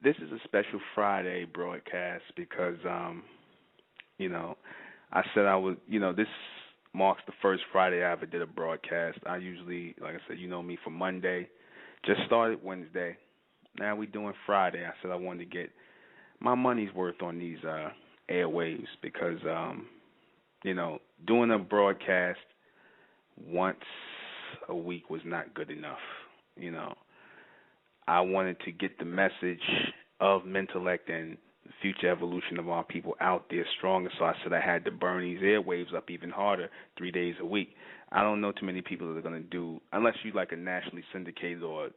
this is a special Friday broadcast because, you know, I said I would, this marks the first Friday I ever did a broadcast. I usually, like I said, you know me for Monday. Just started Wednesday. Now we doing Friday. I said I wanted to get my money's worth on these airwaves because, doing a broadcast once a week was not good enough. You know, I wanted to get the message of Mentellect and the future evolution of our people out there stronger, so I said I had to burn these airwaves up even harder 3 days a week. I don't know too many people that are going to do, unless you like a nationally syndicated or,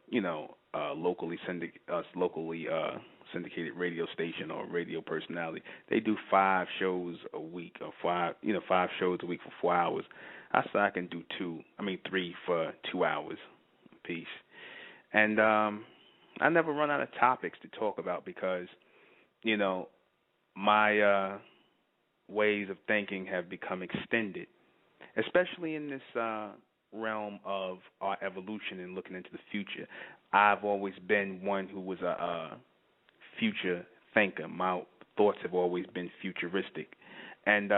locally syndicated radio station or radio personality. They do 5 shows a week or 5 shows a week for 4 hours. I said I can do 3 for 2 hours apiece. And I never run out of topics to talk about because, my ways of thinking have become extended, especially in this realm of our evolution and looking into the future. I've always been one who was a future thinker. My thoughts have always been futuristic, and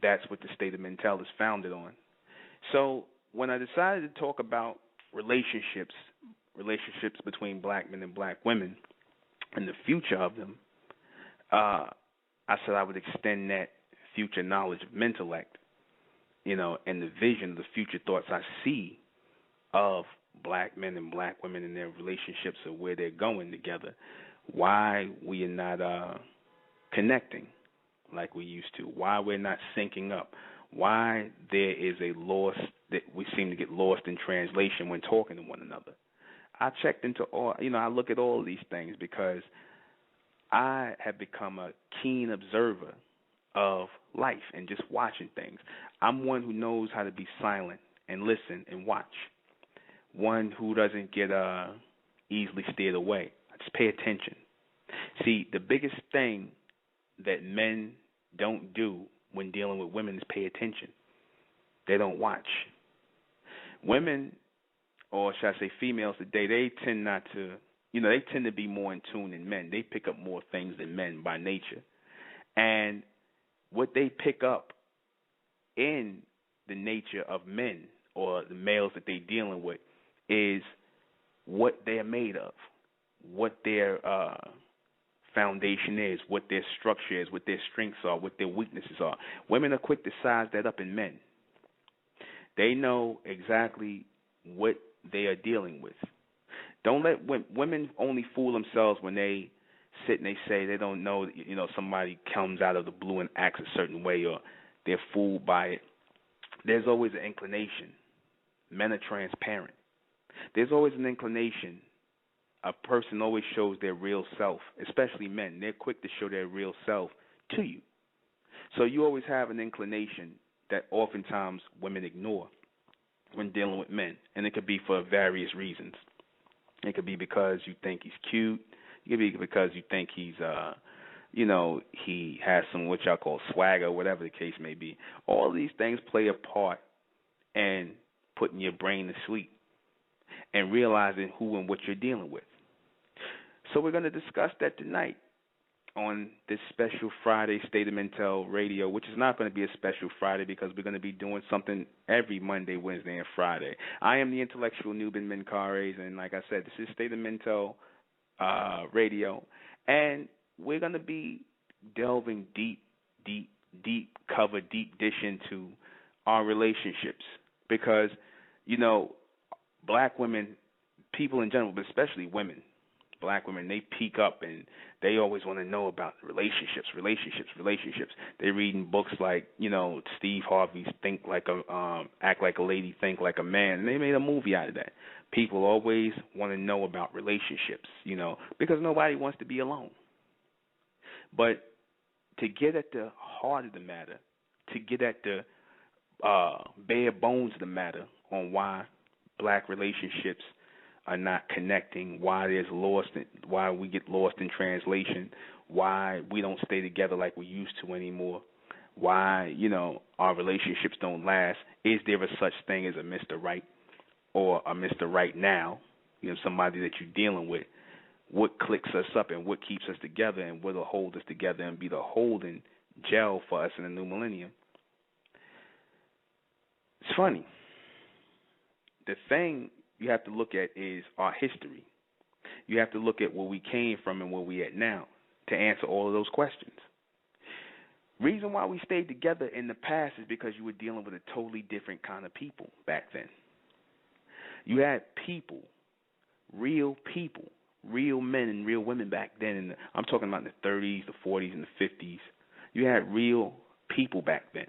that's what the State of Mentel is founded on. So when I decided to talk about relationships between black men and black women and the future of them, I said I would extend that future knowledge of Mentellect, and the vision of the future thoughts I see of black men and black women and their relationships or where they're going together, why we are not connecting like we used to, why we're not syncing up, why there is that we seem to get lost in translation when talking to one another. I checked into I look at all of these things because I have become a keen observer of life and just watching things. I'm one who knows how to be silent and listen and watch. One who doesn't get easily steered away. I just pay attention. See, the biggest thing that men don't do when dealing with women is pay attention. They don't watch. Women, or should I say females today, they tend not to, they tend to be more in tune than men. They pick up more things than men by nature. And what they pick up in the nature of men or the males that they're dealing with is what they're made of, what their foundation is, what their structure is, what their strengths are, what their weaknesses are. Women are quick to size that up in men. They know exactly what they are dealing with. Don't let women only fool themselves when they sit and they say they don't know, somebody comes out of the blue and acts a certain way or they're fooled by it. There's always an inclination. Men are transparent. There's always an inclination. A person always shows their real self, especially men. They're quick to show their real self to you. So you always have an inclination that oftentimes women ignore when dealing with men, and it could be for various reasons. It could be because you think he's cute. It could be because you think he's, he has some what y'all call swagger, whatever the case may be. All of these things play a part in putting your brain to sleep and realizing who and what you're dealing with. So we're going to discuss that tonight on this special Friday State of Mentel Radio, which is not going to be a special Friday because we're going to be doing something every Monday, Wednesday, and Friday. I am the intellectual Nuben Menkares, and like I said, this is State of Mentel Radio, and we're going to be delving deep dish into our relationships because, black women, people in general, but especially women, black women, they peak up and they always want to know about relationships. They're reading books like, Steve Harvey's Act Like a Lady, Think Like a Man, and they made a movie out of that. People always want to know about relationships, because nobody wants to be alone. But to get at the heart of the matter, to get at the bare bones of the matter on why black relationships are not connecting, why we get lost in translation, why we don't stay together like we used to anymore, why, our relationships don't last. Is there a such thing as a Mr. Right or a Mr. Right now, somebody that you're dealing with? what clicks us up and what keeps us together and what'll hold us together and be the holding gel for us in the new millennium. It's funny. The thing you have to look at is our history. You have to look at where we came from and where we at now to answer all of those questions. Reason why we stayed together in the past is because you were dealing with a totally different kind of people back then. You had people, real men and real women back then. I'm talking about in the 30s, the 40s, and the 50s. You had real people back then.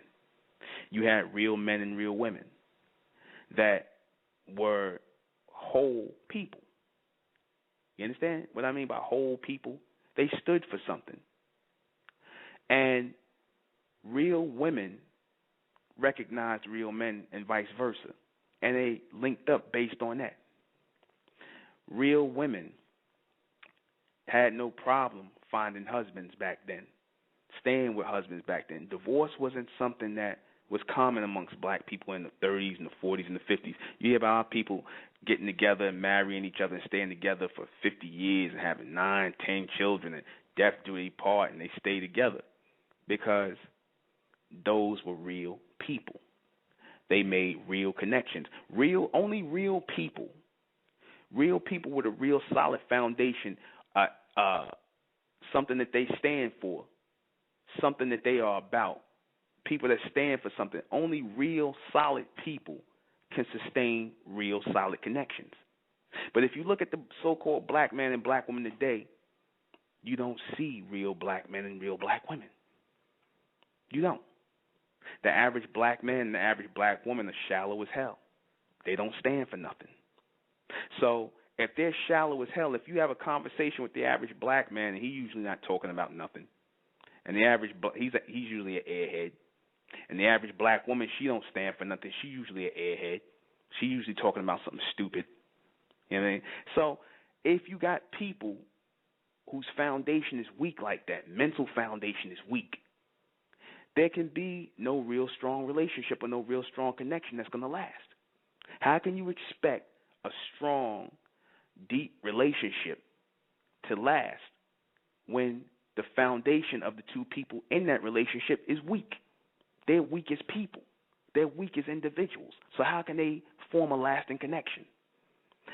You had real men and real women that were whole people. You understand what I mean by whole people? They stood for something. And real women recognized real men and vice versa. And they linked up based on that. Real women had no problem finding husbands back then, staying with husbands back then. Divorce wasn't something that was common amongst black people in the 30s and the 40s and the 50s. You hear about our people getting together and marrying each other and staying together for 50 years and having 9, 10 children and death do they part, and they stay together because those were real people. They made real connections. Only real people with a real solid foundation, something that they stand for, something that they are about. People that stand for something. Only real solid people can sustain real solid connections. But if you look at the so-called black man and black woman today, you don't see real black men and real black women. You don't. The average black man and the average black woman are shallow as hell. They don't stand for nothing. So if they're shallow as hell, if you have a conversation with the average black man, and he's usually not talking about nothing, and the average he's usually an airhead, and the average black woman, she don't stand for nothing. She usually an airhead. She usually talking about something stupid. You know what I mean? So if you got people whose foundation is weak like that, mental foundation is weak, there can be no real strong relationship or no real strong connection that's going to last. How can you expect a strong, deep relationship to last when the foundation of the two people in that relationship is weak? They're weak as people. They're weak as individuals. So how can they form a lasting connection?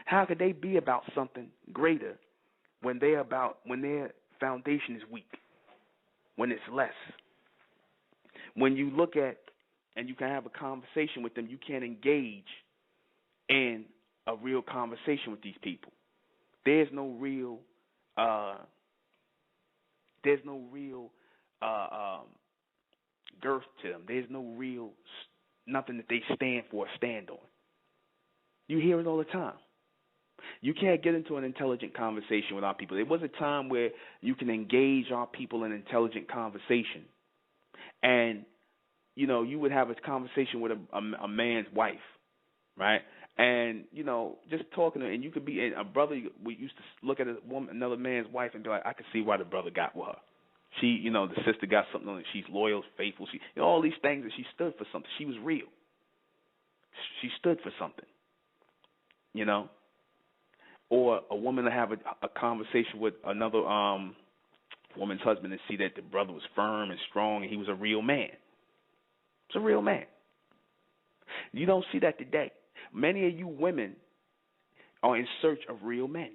How could they be about something greater when their foundation is weak, when it's less? When you look at and you can have a conversation with them, you can't engage in a real conversation with these people. There's no real girth to them. There's no real nothing that they stand for or stand on. You hear it all the time. You can't get into an intelligent conversation with our people. There was a time where you can engage our people in intelligent conversation. And, you know, you would have a conversation with a man's wife, right? And, you know, just talking to her, and you could be a brother. We used to look at another man's wife and be like, I could see why the brother got with her. She, you know, the sister got something on it. She's loyal, faithful. She, you know, all these things, that she stood for something. She was real. She stood for something, you know. Or a woman to have a conversation with another woman's husband and see that the brother was firm and strong and he was a real man. It's a real man. You don't see that today. Many of you women are in search of real men.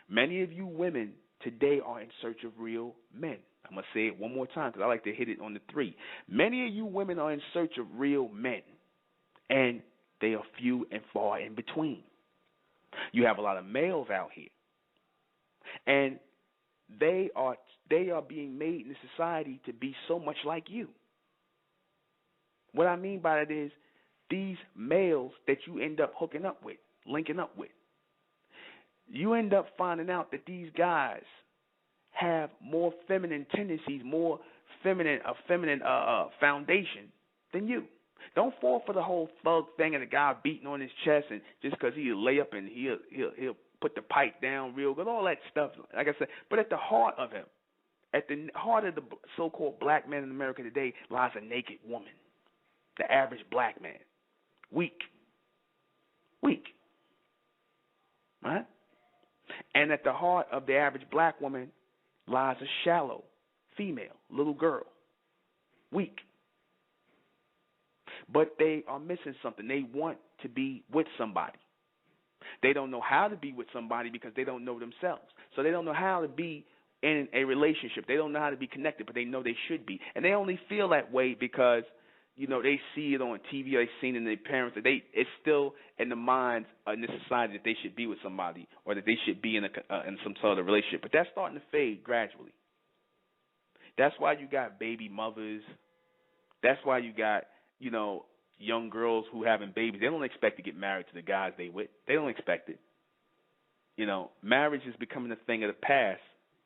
Many of you women today are in search of real men. I'm going to say it one more time because I like to hit it on the three. Many of you women are in search of real men, and they are few and far in between. You have a lot of males out here, and they are being made in society to be so much like you. What I mean by that is these males that you end up hooking up with, linking up with, you end up finding out that these guys have more feminine tendencies, more feminine foundation than you. Don't fall for the whole thug thing and the guy beating on his chest and just because he'll lay up and he'll put the pipe down real good, all that stuff. Like I said, but at the heart of him, at the heart of the so-called black man in America today lies a naked woman, the average black man, weak, right? And at the heart of the average black woman lies a shallow female, little girl, weak. But they are missing something. They want to be with somebody. They don't know how to be with somebody because they don't know themselves. So they don't know how to be in a relationship. They don't know how to be connected, but they know they should be. And they only feel that way because, they see it on TV or they've seen it in their parents. It's still in the minds in this society that they should be with somebody or that they should be in some sort of relationship. But that's starting to fade gradually. That's why you got baby mothers. That's why you got, young girls who having babies. They don't expect to get married to the guys they with. They don't expect it. Marriage is becoming a thing of the past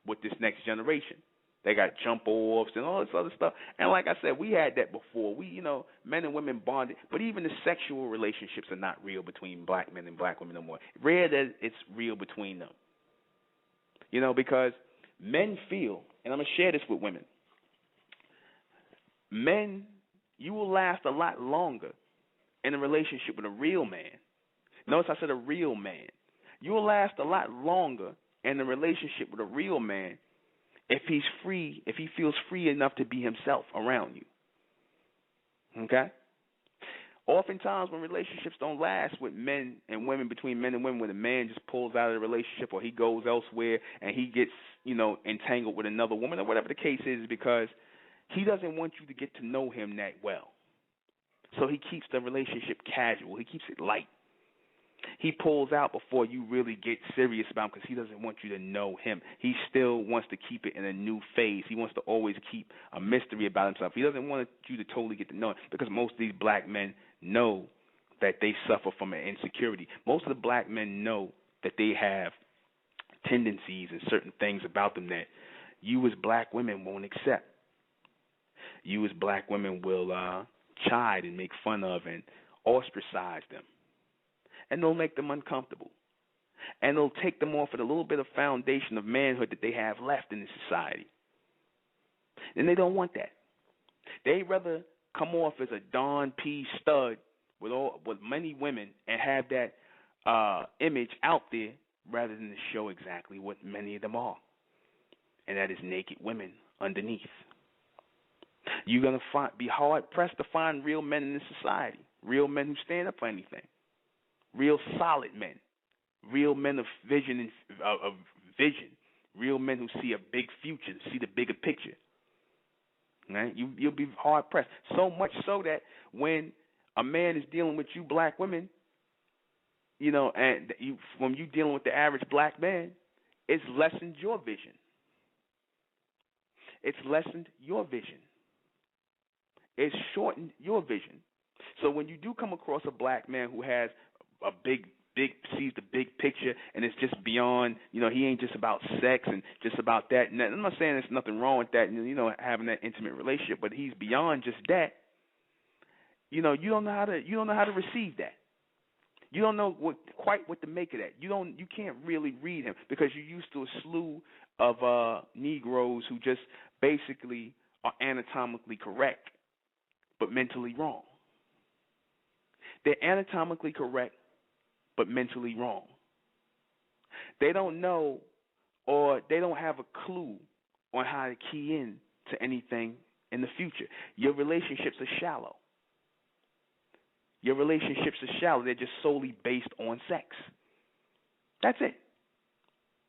with this next generation. They got jump offs and all this other stuff. And like I said, we had that before. We, men and women bonded. But even the sexual relationships are not real between black men and black women no more. Rare that it's real between them. Because men feel, and I'm going to share this with women, men, you will last a lot longer in a relationship with a real man. Notice I said a real man. You will last a lot longer in a relationship with a real man if he's free, if he feels free enough to be himself around you. Okay? Oftentimes when relationships don't last with men and women, between men and women, when a man just pulls out of the relationship or he goes elsewhere and he gets, entangled with another woman or whatever the case is because he doesn't want you to get to know him that well. So he keeps the relationship casual. He keeps it light. He pulls out before you really get serious about him because he doesn't want you to know him. He still wants to keep it in a new phase. He wants to always keep a mystery about himself. He doesn't want you to totally get to know him because most of these black men know that they suffer from an insecurity. Most of the black men know that they have tendencies and certain things about them that you as black women won't accept. You as black women will chide and make fun of and ostracize them. And they'll make them uncomfortable. And they'll take them off at a little bit of foundation of manhood that they have left in this society. And they don't want that. They'd rather come off as a Don P. stud with many women and have that image out there rather than to show exactly what many of them are. And that is naked women underneath. You're going to be hard-pressed to find real men in this society, real men who stand up for anything. Real solid men, real men of vision, real men who see a big future, see the bigger picture. Right? You'll be hard pressed. So much so that when a man is dealing with you black women, and when you dealing with the average black man, it's lessened your vision. It's lessened your vision. It's shortened your vision. So when you do come across a black man who has a big sees the big picture, and it's just beyond, he ain't just about sex and just about that. And I'm not saying there's nothing wrong with that, having that intimate relationship, but he's beyond just that. You don't know how to receive that. You don't know quite what to make of that. You can't really read him because you're used to a slew of Negroes who just basically are anatomically correct but mentally wrong. They're anatomically correct but mentally wrong. They don't know or they don't have a clue on how to key in to anything in the future. Your relationships are shallow. Your relationships are shallow. They're just solely based on sex. That's it.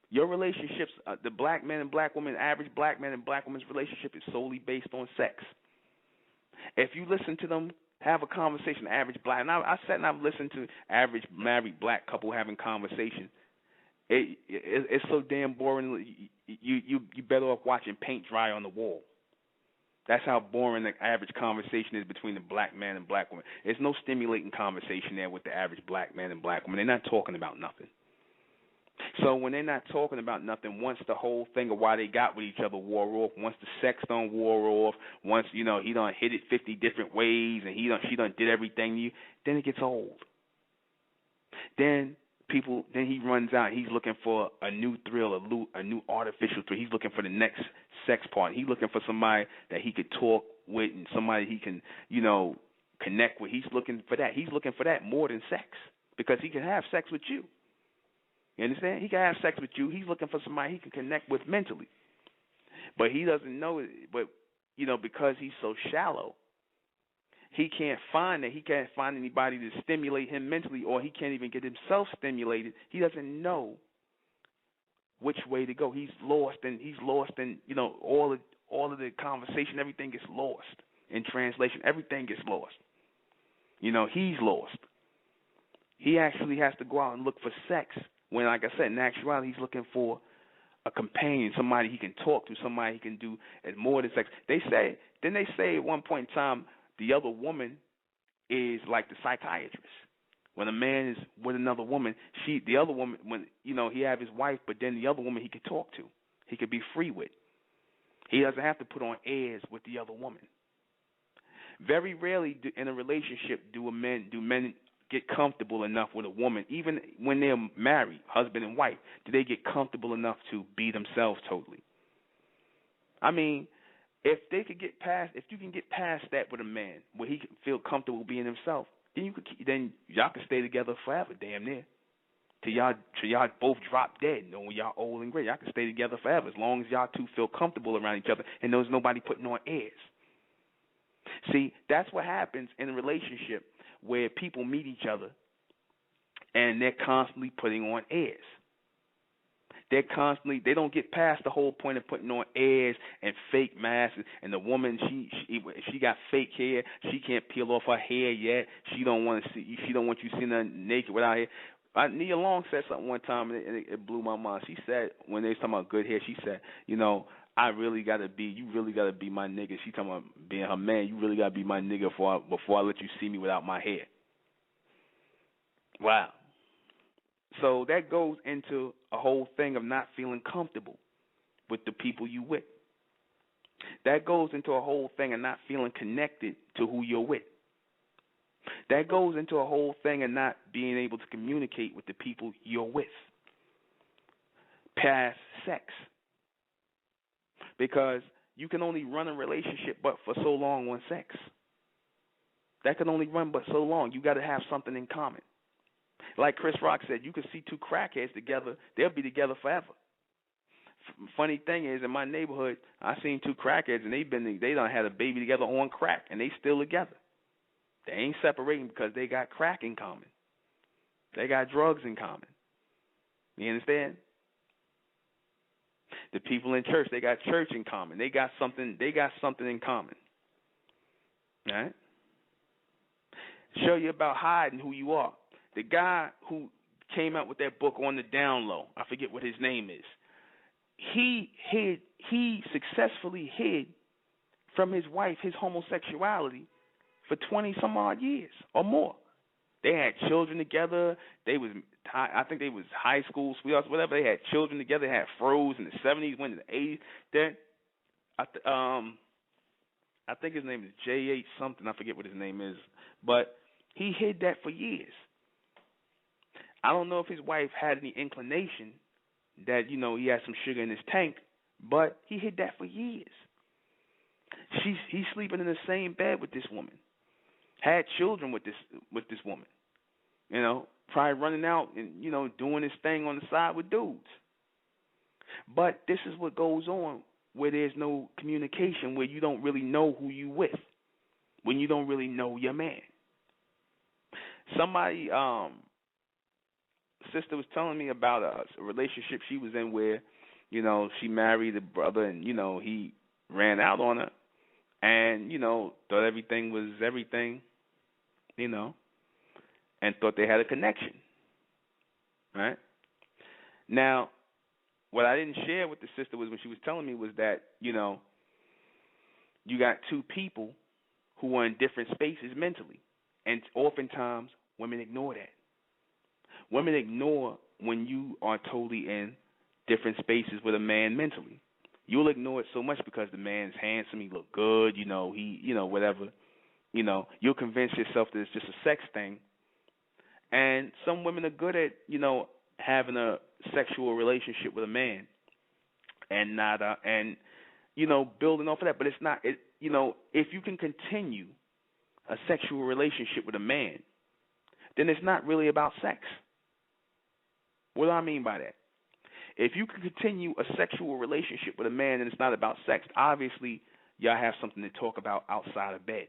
Your relationships, the black man and black woman, average black man and black woman's relationship is solely based on sex. If you listen to them have a conversation, average black, and I sat and I've listened to average married black couple having conversation. It's so damn boring. You better off watching paint dry on the wall. That's how boring the average conversation is between the black man and black woman. There's no stimulating conversation there with the average black man and black woman. They're not talking about nothing. So when they're not talking about nothing, once the whole thing of why they got with each other wore off, once the sex done wore off, once, he done hit it 50 different ways and she done did everything to you, then it gets old. Then he runs out. He's looking for a new thrill, a new artificial thrill. He's looking for the next sex partner. He's looking for somebody that he could talk with and somebody he can, connect with. He's looking for that. He's looking for that more than sex because he can have sex with you. You understand? He can have sex with you. He's looking for somebody he can connect with mentally. But he doesn't know it. But, because he's so shallow, he can't find that. He can't find anybody to stimulate him mentally, or he can't even get himself stimulated. He doesn't know which way to go. He's lost, and all of the conversation. Everything gets lost in translation. Everything gets lost. He's lost. He actually has to go out and look for sex when, like I said, in actuality, he's looking for a companion, somebody he can talk to, somebody he can do more than sex. They say at one point in time, the other woman is like the psychiatrist. When a man is with another woman, the other woman, when he have his wife, but then the other woman he could talk to, he could be free with. He doesn't have to put on airs with the other woman. Very rarely in a relationship do men get comfortable enough with a woman, even when they're married, husband and wife, do they get comfortable enough to be themselves totally? I mean, if you can get past that with a man, where he can feel comfortable being himself, then y'all can stay together forever, damn near, till y'all both drop dead. When y'all old and gray, y'all can stay together forever as long as y'all two feel comfortable around each other and there's nobody putting on airs. See, that's what happens in a relationship where people meet each other and they're constantly putting on airs. They don't get past the whole point of putting on airs and fake masks. And the woman, she got fake hair. She can't peel off her hair yet. She don't want you seeing her naked without hair. Nia Long said something one time, and it blew my mind. She said, when they was talking about good hair, she said, you really gotta be my nigga. She talking about being her man. You really gotta be my nigga before I let you see me without my hair. Wow. So that goes into a whole thing of not feeling comfortable with the people you with. That goes into a whole thing of not feeling connected to who you're with. That goes into a whole thing of not being able to communicate with the people you're with past sex. Because you can only run a relationship but for so long on sex. That can only run but so long. You got to have something in common. Like Chris Rock said, you can see two crackheads together, they'll be together forever. Funny thing is, in my neighborhood, I seen two crackheads, and they done had a baby together on crack, and they still together. They ain't separating because they got crack in common. They got drugs in common. You understand? The people in church, they got church in common. They got something in common. All right? Show you about hiding who you are. The guy who came out with that book On the Down Low, I forget what his name is. He successfully hid from his wife his homosexuality for 20 some odd years or more. They had children together. I think they was high school sweethearts, whatever. They had children together. They had froze in the 70s, went in the 80s. Then I think his name is J.H. something. I forget what his name is. But he hid that for years. I don't know if his wife had any inclination that, he had some sugar in his tank, but he hid that for years. He's sleeping in the same bed with this woman. Had children with this woman. Probably running out and, doing his thing on the side with dudes. But this is what goes on where there's no communication, where you don't really know who you with, when you don't really know your man. Somebody, sister was telling me about a relationship she was in where, she married a brother and, he ran out on her and, thought everything was everything, and thought they had a connection, right? Now, what I didn't share with the sister was when she was telling me was that, you got two people who are in different spaces mentally, and oftentimes women ignore that. Women ignore when you are totally in different spaces with a man mentally. You'll ignore it so much because the man's handsome, he look good, whatever. You'll convince yourself that it's just a sex thing. And some women are good at, having a sexual relationship with a man and not building off of that. But it's not, if you can continue a sexual relationship with a man, then it's not really about sex. What do I mean by that? If you can continue a sexual relationship with a man and it's not about sex, obviously y'all have something to talk about outside of bed.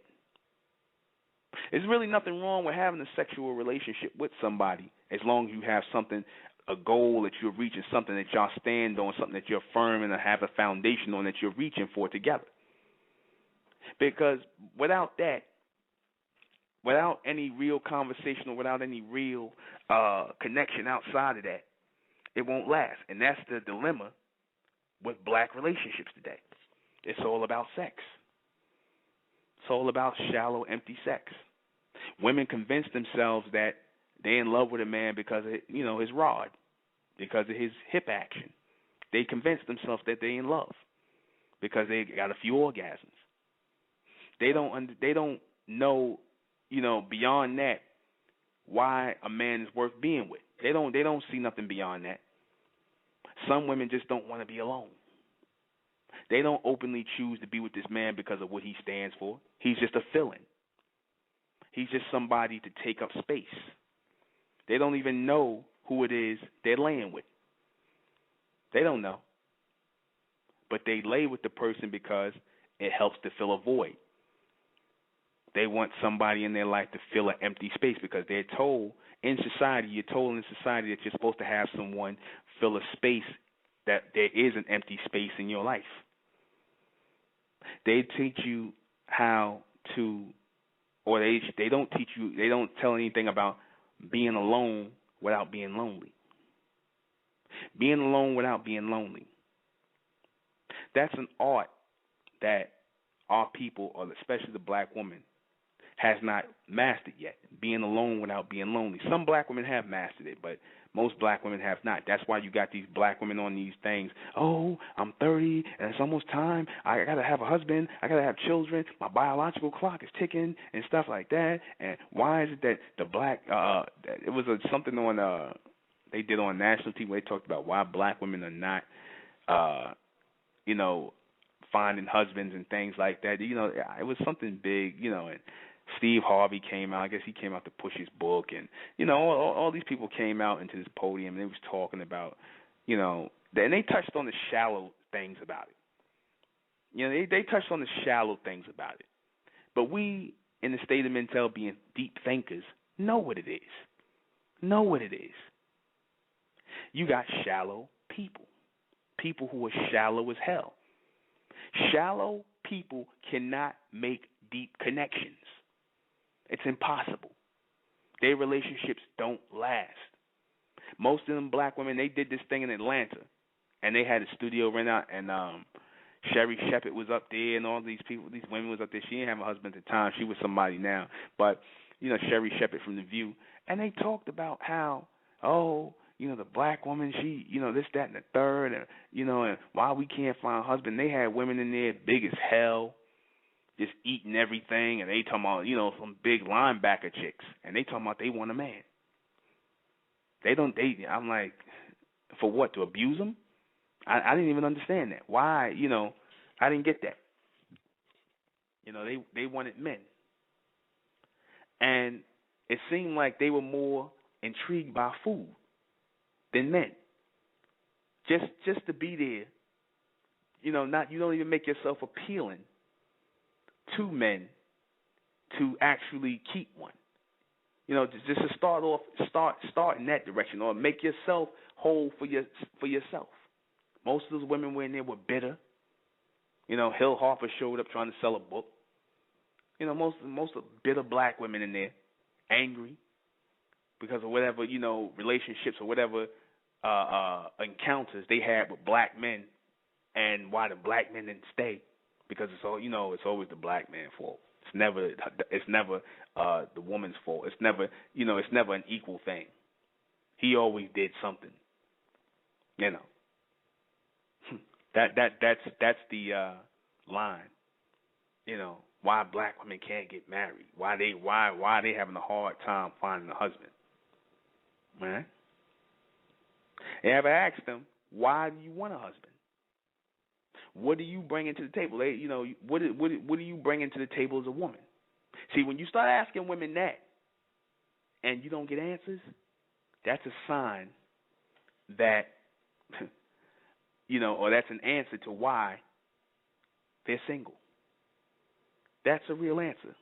There's really nothing wrong with having a sexual relationship with somebody as long as you have something, a goal that you're reaching, something that y'all stand on, something that you're firm and have a foundation on that you're reaching for together. Because without that, without any real conversation or without any real connection outside of that, it won't last. And that's the dilemma with black relationships today. It's all about sex. It's all about shallow, empty sex. Women convince themselves that they're in love with a man because of, his rod, because of his hip action. They convince themselves that they're in love because they got a few orgasms. They don't know, beyond that, why a man is worth being with. They don't see nothing beyond that. Some women just don't want to be alone. They don't openly choose to be with this man because of what he stands for. He's just a fill-in. He's just somebody to take up space. They don't even know who it is they're laying with. They don't know. But they lay with the person because it helps to fill a void. They want somebody in their life to fill an empty space because they're told in society that you're supposed to have someone fill a space, that there is an empty space in your life. They teach you how to, or they don't teach you, they don't tell anything about being alone without being lonely. Being alone without being lonely. That's an art that our people, or especially the black woman, has not mastered yet. Being alone without being lonely. Some black women have mastered it, but most black women have not. That's why you got these black women on these things. Oh, I'm 30 and it's almost time. I got to have a husband. I got to have children. My biological clock is ticking and stuff like that. And why is it that the black, it was something on, they did on national TV where they talked about why black women are not, finding husbands and things like that. It was something big, and Steve Harvey came out. I guess he came out to push his book, and all these people came out into this podium and they was talking about, and they touched on the shallow things about it. They touched on the shallow things about it. But we in the state of Mentel, being deep thinkers, know what it is. Know what it is. You got shallow people. People who are shallow as hell. Shallow people cannot make deep connections. It's impossible. Their relationships don't last. Most of them black women, they did this thing in Atlanta, and they had a studio rent out, and Sherry Shepard was up there, and all these people, these women was up there. She didn't have a husband at the time. She was somebody now. But, Sherry Shepard from The View. And they talked about how, the black woman, she, this, that, and the third, and, and why we can't find a husband. They had women in there big as hell, just eating everything, and they talking about, some big linebacker chicks, and they talking about they want a man. I'm like, for what, to abuse them? I didn't even understand that. Why, I didn't get that. They wanted men. And it seemed like they were more intrigued by food than men. Just to be there, you don't even make yourself appealing to men to actually keep one. Just to start in that direction, or make yourself whole for yourself. Most of those women were in there were bitter. Hill Harper showed up trying to sell a book. Most of bitter black women in there, angry because of whatever, relationships or whatever encounters they had with black men, and why the black men didn't stay, because it's always the black man's fault. It's never the woman's fault. It's never an equal thing. He always did something. That's the line. Why black women can't get married. Why they having a hard time finding a husband. Right? You ever asked them, why do you want a husband? What do you bring into the table? What do you bring into the table as a woman? See, when you start asking women that, and you don't get answers, that's a sign that, or that's an answer to why they're single. That's a real answer.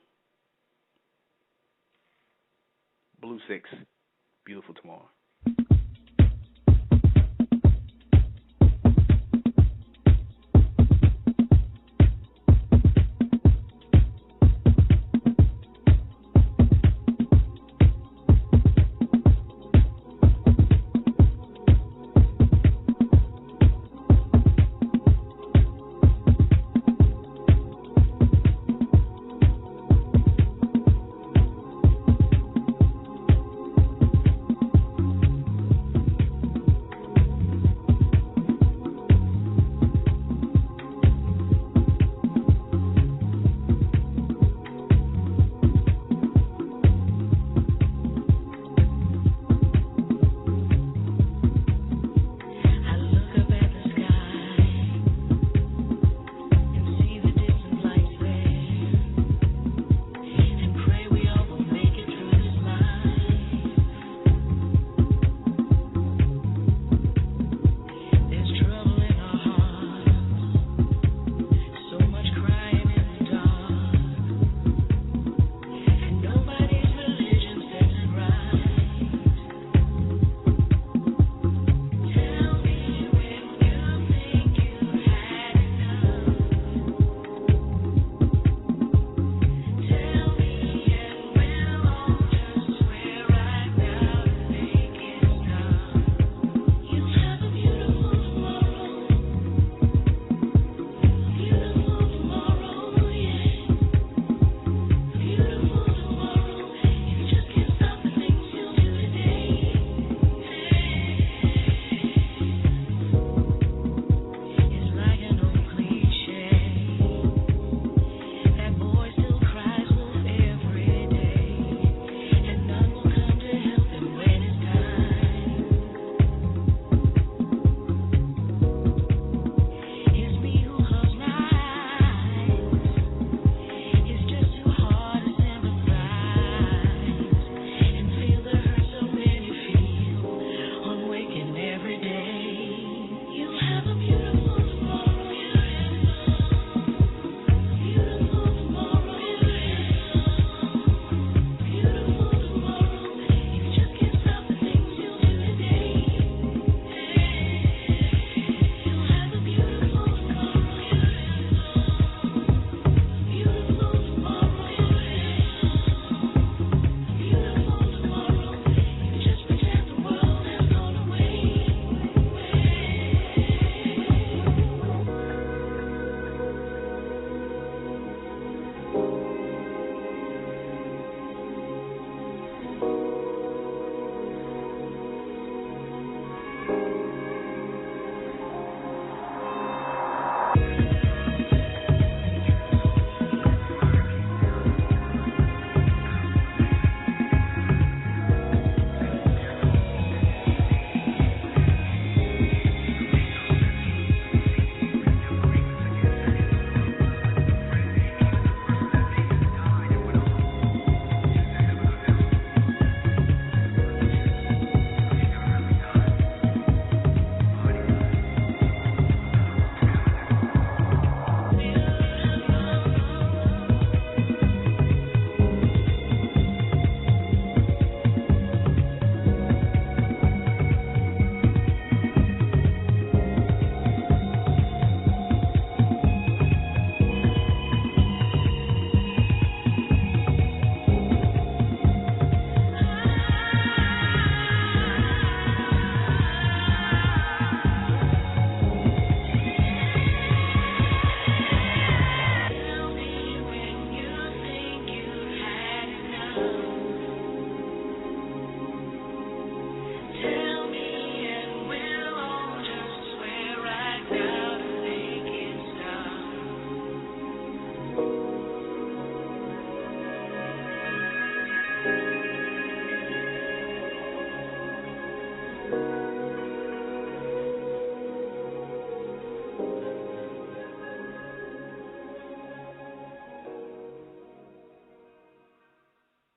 Blue 6, Beautiful Tomorrow.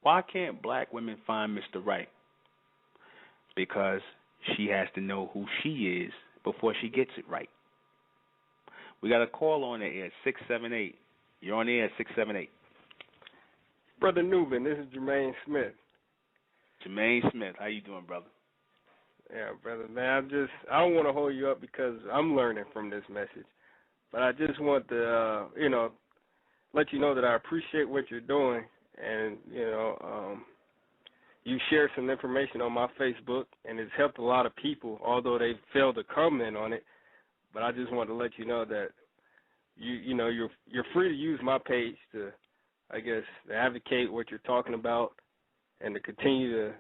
Why can't black women find Mr. Right? Because she has to know who she is before she gets it right. We got a call on the air, 678. You're on the air, 678. Brother Newman, this is Jermaine Smith. Jermaine Smith, how you doing, brother? Yeah, brother, man, I don't want to hold you up because I'm learning from this message. But I just want to, let you know that I appreciate what you're doing. And, you shared some information on my Facebook, and it's helped a lot of people, although they failed to comment on it. But I just want to let you know that you're free to use my page to, I guess, to advocate what you're talking about and to continue to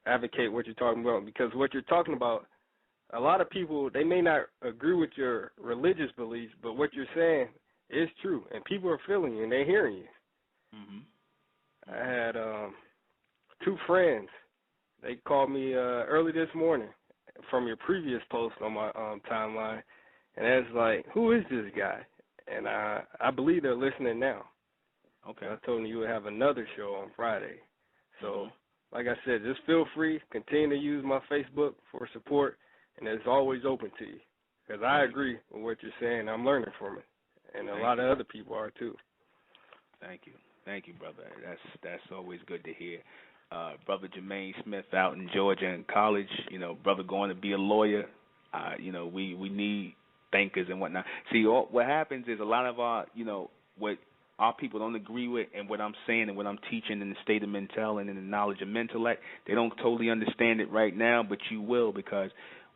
advocate what you're talking about, because what you're talking about, a lot of people, they may not agree with your religious beliefs, but what you're saying is true, and people are feeling you and they're hearing you. Mm-hmm. I had two friends. They called me early this morning from your previous post on my timeline, and I was like, who is this guy? And I believe they're listening now. Okay. I told them you would have another show on Friday. So, like I said, just feel free. Continue to use my Facebook for support, and it's always open to you. Because I agree with what you're saying. I'm learning from it, and a lot of other people are too. Thank you, brother. That's always good to hear. Brother Jermaine Smith out in Georgia in college, brother going to be a lawyer. We need thinkers and whatnot. See, what happens is a lot of our, what our people don't agree with, and what I'm saying and what I'm teaching in the state of mental and in the knowledge of mentellect, they don't totally understand it right now, but you will, because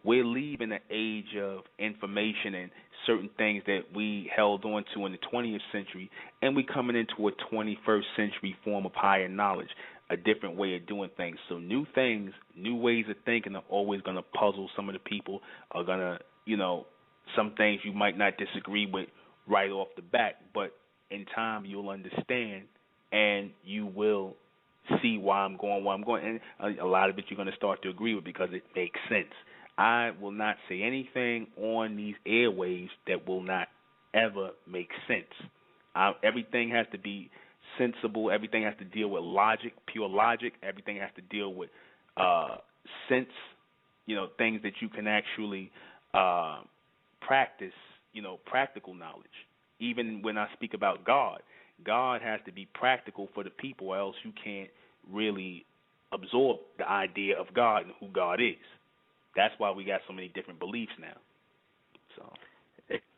we're leaving an age of information and certain things that we held on to in the 20th century, and we're coming into a 21st century form of higher knowledge, a different way of doing things. So new things, new ways of thinking are always going to puzzle some of the people, are going to, some things you might not disagree with right off the bat, but in time you'll understand and you will see why I'm going where I'm going. And a lot of it you're going to start to agree with because it makes sense. I will not say anything on these airwaves that will not ever make sense. Everything has to be sensible. Everything has to deal with logic, pure logic. Everything has to deal with sense, things that you can actually practice, practical knowledge. Even when I speak about God, God has to be practical for the people, or else you can't really absorb the idea of God and who God is. That's why we got so many different beliefs now. So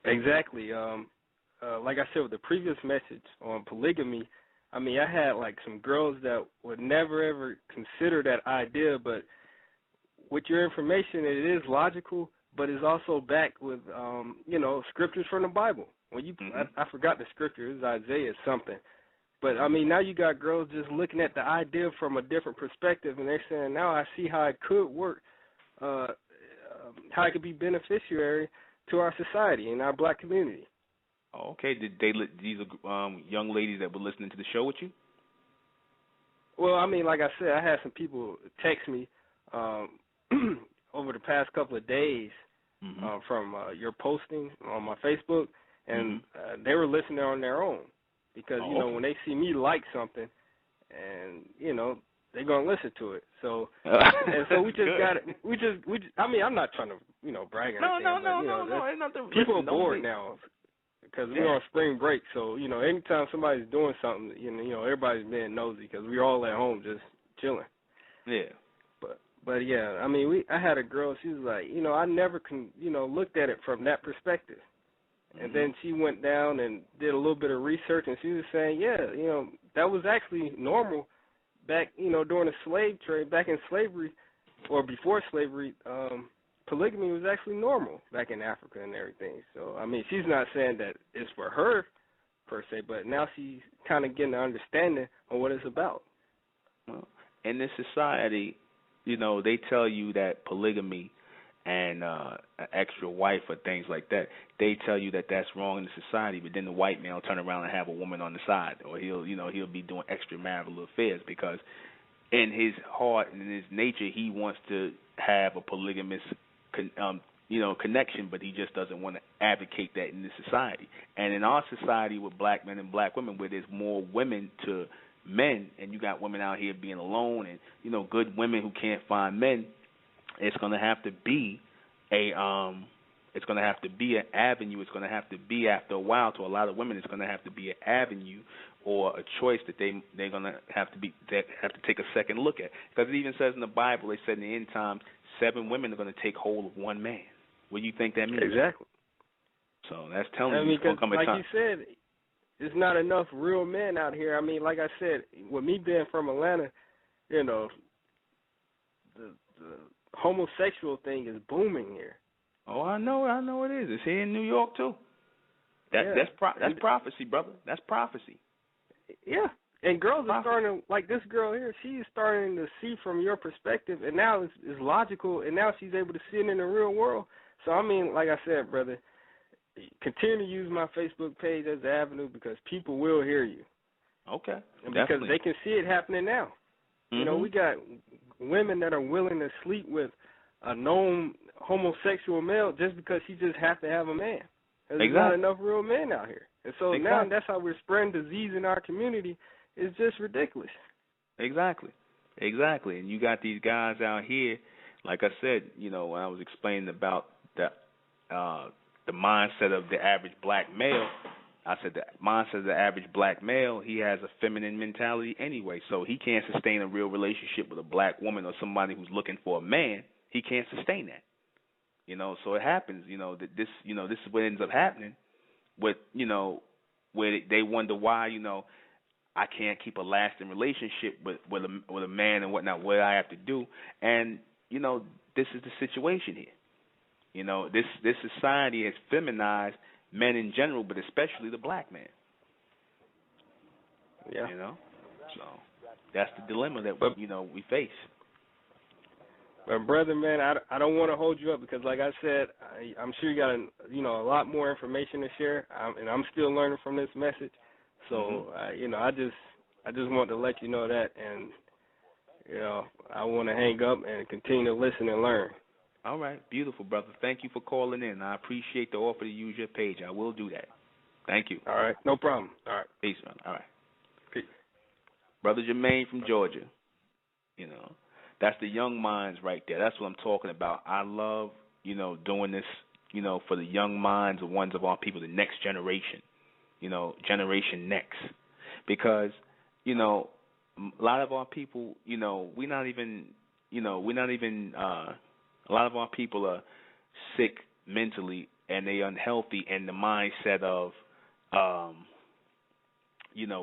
exactly. Like I said with the previous message on polygamy, I mean, I had like some girls that would never ever consider that idea, but with your information, it is logical, but it's also backed with, scriptures from the Bible. When I forgot the scripture, it was Isaiah something. But, I mean, now you got girls just looking at the idea from a different perspective, and they're saying, now I see how it could work, how it could be beneficiary to our society and our black community. Okay. These are young ladies that were listening to the show with you? Well, I mean, like I said, I had some people text me over the past couple of days from your posting on my Facebook, and they were listening on their own because, when they see me like something and, they're going to listen to it. So, and so we just got it. We just, I mean, I'm not trying to, brag or anything. No. Ain't nothing. People are bored now because we're on spring break. So, anytime somebody's doing something, everybody's being nosy because we're all at home just chilling. Yeah. But yeah, I mean, I had a girl, she was like, I never looked at it from that perspective. And then she went down and did a little bit of research, and she was saying, that was actually normal back, during the slave trade, back in slavery, or before slavery, polygamy was actually normal back in Africa and everything. So, I mean, she's not saying that it's for her, per se, but now she's kind of getting an understanding of what it's about. Well, in this society, they tell you that polygamy and an extra wife or things like that, they tell you that that's wrong in the society, but then the white man will turn around and have a woman on the side, or he'll be doing extramarital affairs because in his heart and in his nature he wants to have a polygamous connection, but he just doesn't want to advocate that in this society. And in our society with black men and black women, where there's more women to men, and you got women out here being alone and, good women who can't find men, it's going to have to be it's going to have to be an avenue. It's going to have to be, after a while, to a lot of women, it's going to have to be an avenue or a choice that they're going to have to take a second look at. Because it even says in the Bible, they said in the end times, 7 women are going to take hold of one man. What do you think that means? Exactly. So that's telling you, because, it's going to come a like time. you said, there's not enough real men out here. I mean, like I said, with me being from Atlanta, you know, the homosexual thing is booming here. Oh, I know it is. It's here in New York too. That's prophecy, brother. That's prophecy. Yeah, and girls are starting to, like this girl here, she is starting to see from your perspective, and now it's logical, and now she's able to see it in the real world. So, I mean, like I said, brother, continue to use my Facebook page as the avenue because people will hear you. Okay, and definitely. Because they can see it happening now. Mm-hmm. You know, we got women that are willing to sleep with a known homosexual male just because she just has to have a man. There's not enough real men out here. And so now that's how we're spreading disease in our community. It's just ridiculous. Exactly. And you got these guys out here, like I said, you know, when I was explaining about the mindset of the average black male, I said the mindset of the average black male, he has a feminine mentality anyway, so he can't sustain a real relationship with a black woman or somebody who's looking for a man. He can't sustain that. You know, so it happens, you know, that this is what ends up happening with, you know, where they wonder why, you know, I can't keep a lasting relationship with a man and whatnot, what I have to do. And, you know, this is the situation here. You know, this society has feminized men in general, but especially the black man. Yeah. You know? So that's the dilemma that we face. But brother, man, I don't want to hold you up because, like I said, I'm sure you got a lot more information to share, and I'm still learning from this message. So I just want to let you know that, and I want to hang up and continue to listen and learn. All right, beautiful, brother. Thank you for calling in. I appreciate the offer to use your page. I will do that. Thank you. All right, no problem. All right, peace, man. All right, peace. Brother Jermaine from Georgia. You know. That's the young minds right there. That's what I'm talking about. I love, doing this, for the young minds, the ones of our people, the next generation, generation next. Because, a lot of our people, a lot of our people are sick mentally and they unhealthy in the mindset of,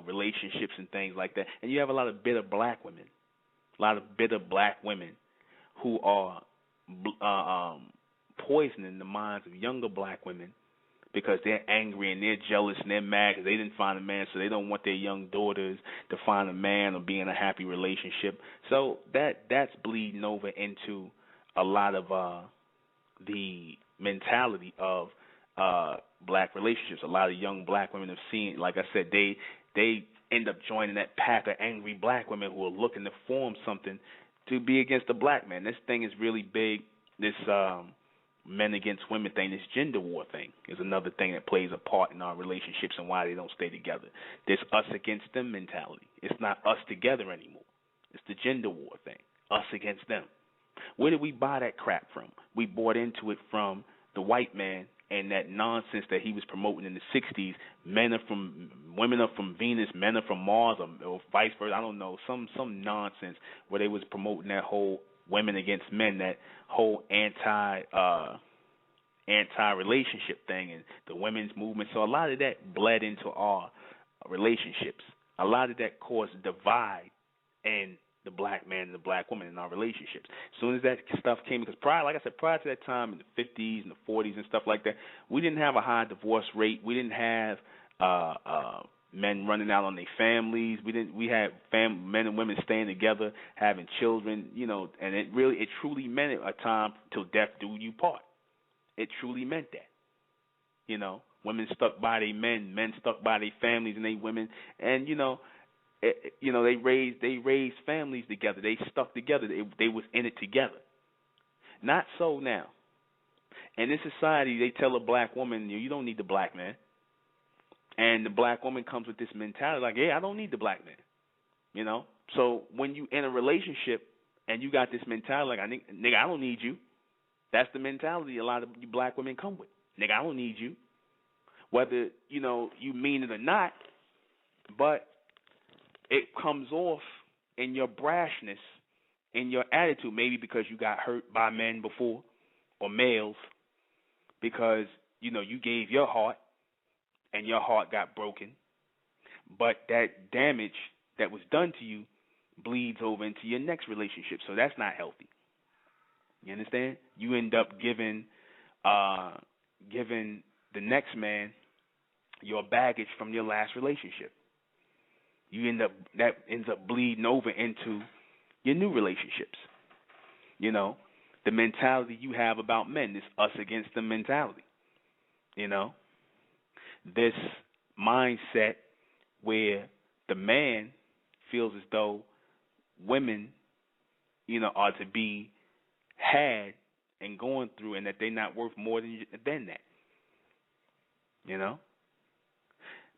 relationships and things like that. And you have a lot of bitter black women. A lot of bitter black women who are poisoning the minds of younger black women because they're angry and they're jealous and they're mad because they didn't find a man, so they don't want their young daughters to find a man or be in a happy relationship. So that's bleeding over into a lot of the mentality of black relationships. A lot of young black women have seen, like I said, they end up joining that pack of angry black women who are looking to form something to be against the black man. This thing is really big. This men against women thing, this gender war thing is another thing that plays a part in our relationships and why they don't stay together. This us against them mentality. It's not us together anymore. It's the gender war thing, us against them. Where did we buy that crap from? We bought into it from the white man and that nonsense that he was promoting in the 60s, women are from Venus, men are from Mars, or vice versa. I don't know, some nonsense where they was promoting that whole women against men, that whole anti-relationship thing and the women's movement. So a lot of that bled into our relationships. A lot of that caused a divide in the black man and the black woman in our relationships. As soon as that stuff came, because prior to that time in the 50s and the 40s and stuff like that, we didn't have a high divorce rate. We didn't have men running out on their families. We had men and women staying together, having children, and it truly meant a time till death do you part. It truly meant that. Women stuck by their men stuck by their families and their women, and they raised families together. They stuck together. They was in it together. Not so now. In this society, they tell a black woman, you don't need the black man. And the black woman comes with this mentality like, hey, I don't need the black man. So when you in a relationship And you got this mentality like, nigga, I don't need you. That's the mentality a lot of you black women come with. Nigga, I don't need you. Whether, you mean it or not, but it comes off in your brashness, in your attitude, maybe because you got hurt by men before or males, because, you gave your heart and your heart got broken. But that damage that was done to you bleeds over into your next relationship. So that's not healthy. You understand? You end up giving the next man your baggage from your last relationship. That ends up bleeding over into your new relationships. The mentality you have about men is us against them mentality. This mindset where the man feels as though women, are to be had and going through, and that they're not worth more than that.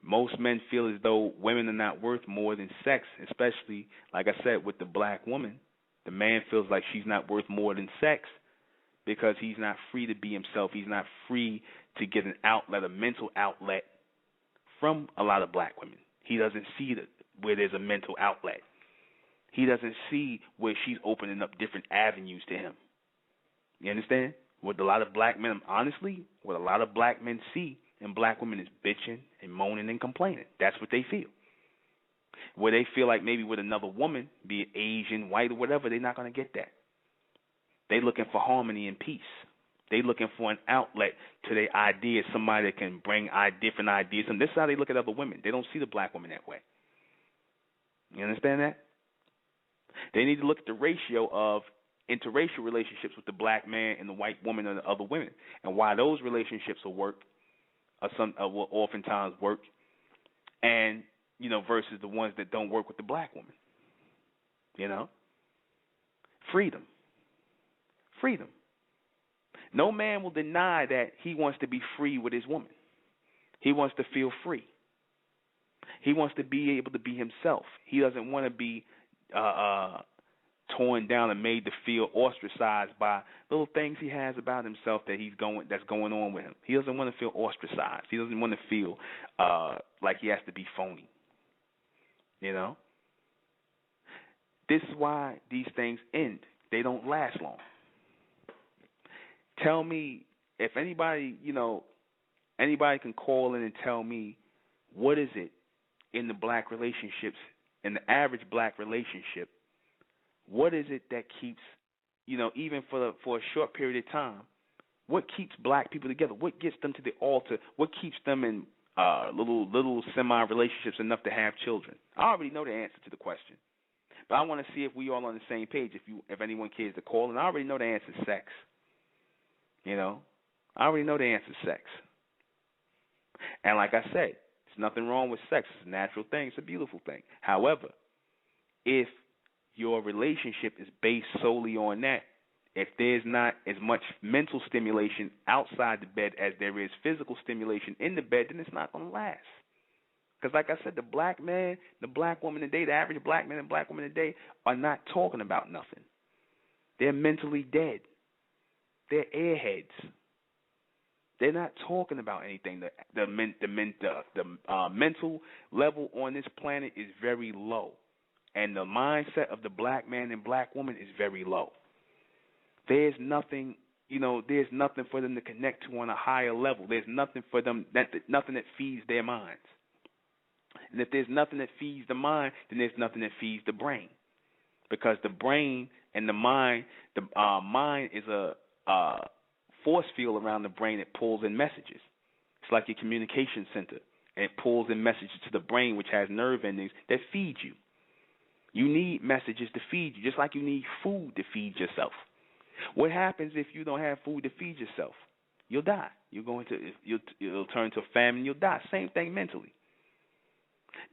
Most men feel as though women are not worth more than sex, especially, like I said, with the black woman. The man feels like she's not worth more than sex because he's not free to be himself. He's not free to get an outlet, a mental outlet from a lot of black women. He doesn't see where there's a mental outlet. He doesn't see where she's opening up different avenues to him. You understand? What a lot of black men, honestly, what a lot of black men see in black women is bitching and moaning and complaining. That's what they feel. Where they feel like maybe with another woman, be it Asian, white, or whatever, they're not going to get that. They're looking for harmony and peace. They're looking for an outlet to their ideas, somebody that can bring different ideas. And this is how they look at other women. They don't see the black woman that way. You understand that? They need to look at the ratio of interracial relationships with the black man and the white woman and the other women, and why those relationships will work, will oftentimes work, and versus the ones that don't work with the black woman. Freedom. No man will deny that he wants to be free with his woman. He wants to feel free. He wants to be able to be himself. He doesn't want to be torn down and made to feel ostracized by little things he has about himself that's going on with him. He doesn't want to feel ostracized. He doesn't want to feel like he has to be phony. This is why these things end. They don't last long. Tell me if anybody can call in and tell me what is it in the black relationships, in the average black relationship, what is it that keeps, even for a short period of time, what keeps black people together? What gets them to the altar? What keeps them in little semi-relationships enough to have children? I already know the answer to the question, but I want to see if we all on the same page. If anyone cares to call, and I already know the answer is sex. I already know the answer is sex. And like I said, there's nothing wrong with sex. It's a natural thing. It's a beautiful thing. However, if your relationship is based solely on that, if there's not as much mental stimulation outside the bed as there is physical stimulation in the bed, then it's not going to last. Because like I said, the black man, the black woman today, the average black man and black woman today are not talking about nothing. They're mentally dead. They're airheads. They're not talking about anything. The mental level on this planet is very low. And the mindset of the black man and black woman is very low. There's nothing, there's nothing for them to connect to on a higher level. There's nothing for them, nothing that feeds their minds. And if there's nothing that feeds the mind, then there's nothing that feeds the brain. Because the brain and the mind is a force field around the brain that pulls in messages. It's like your communication center, and it pulls in messages to the brain, which has nerve endings that feed you. You need messages to feed you, just like you need food to feed yourself. What happens if you don't have food to feed yourself? You'll die. You'll turn to a famine. You'll die. Same thing mentally.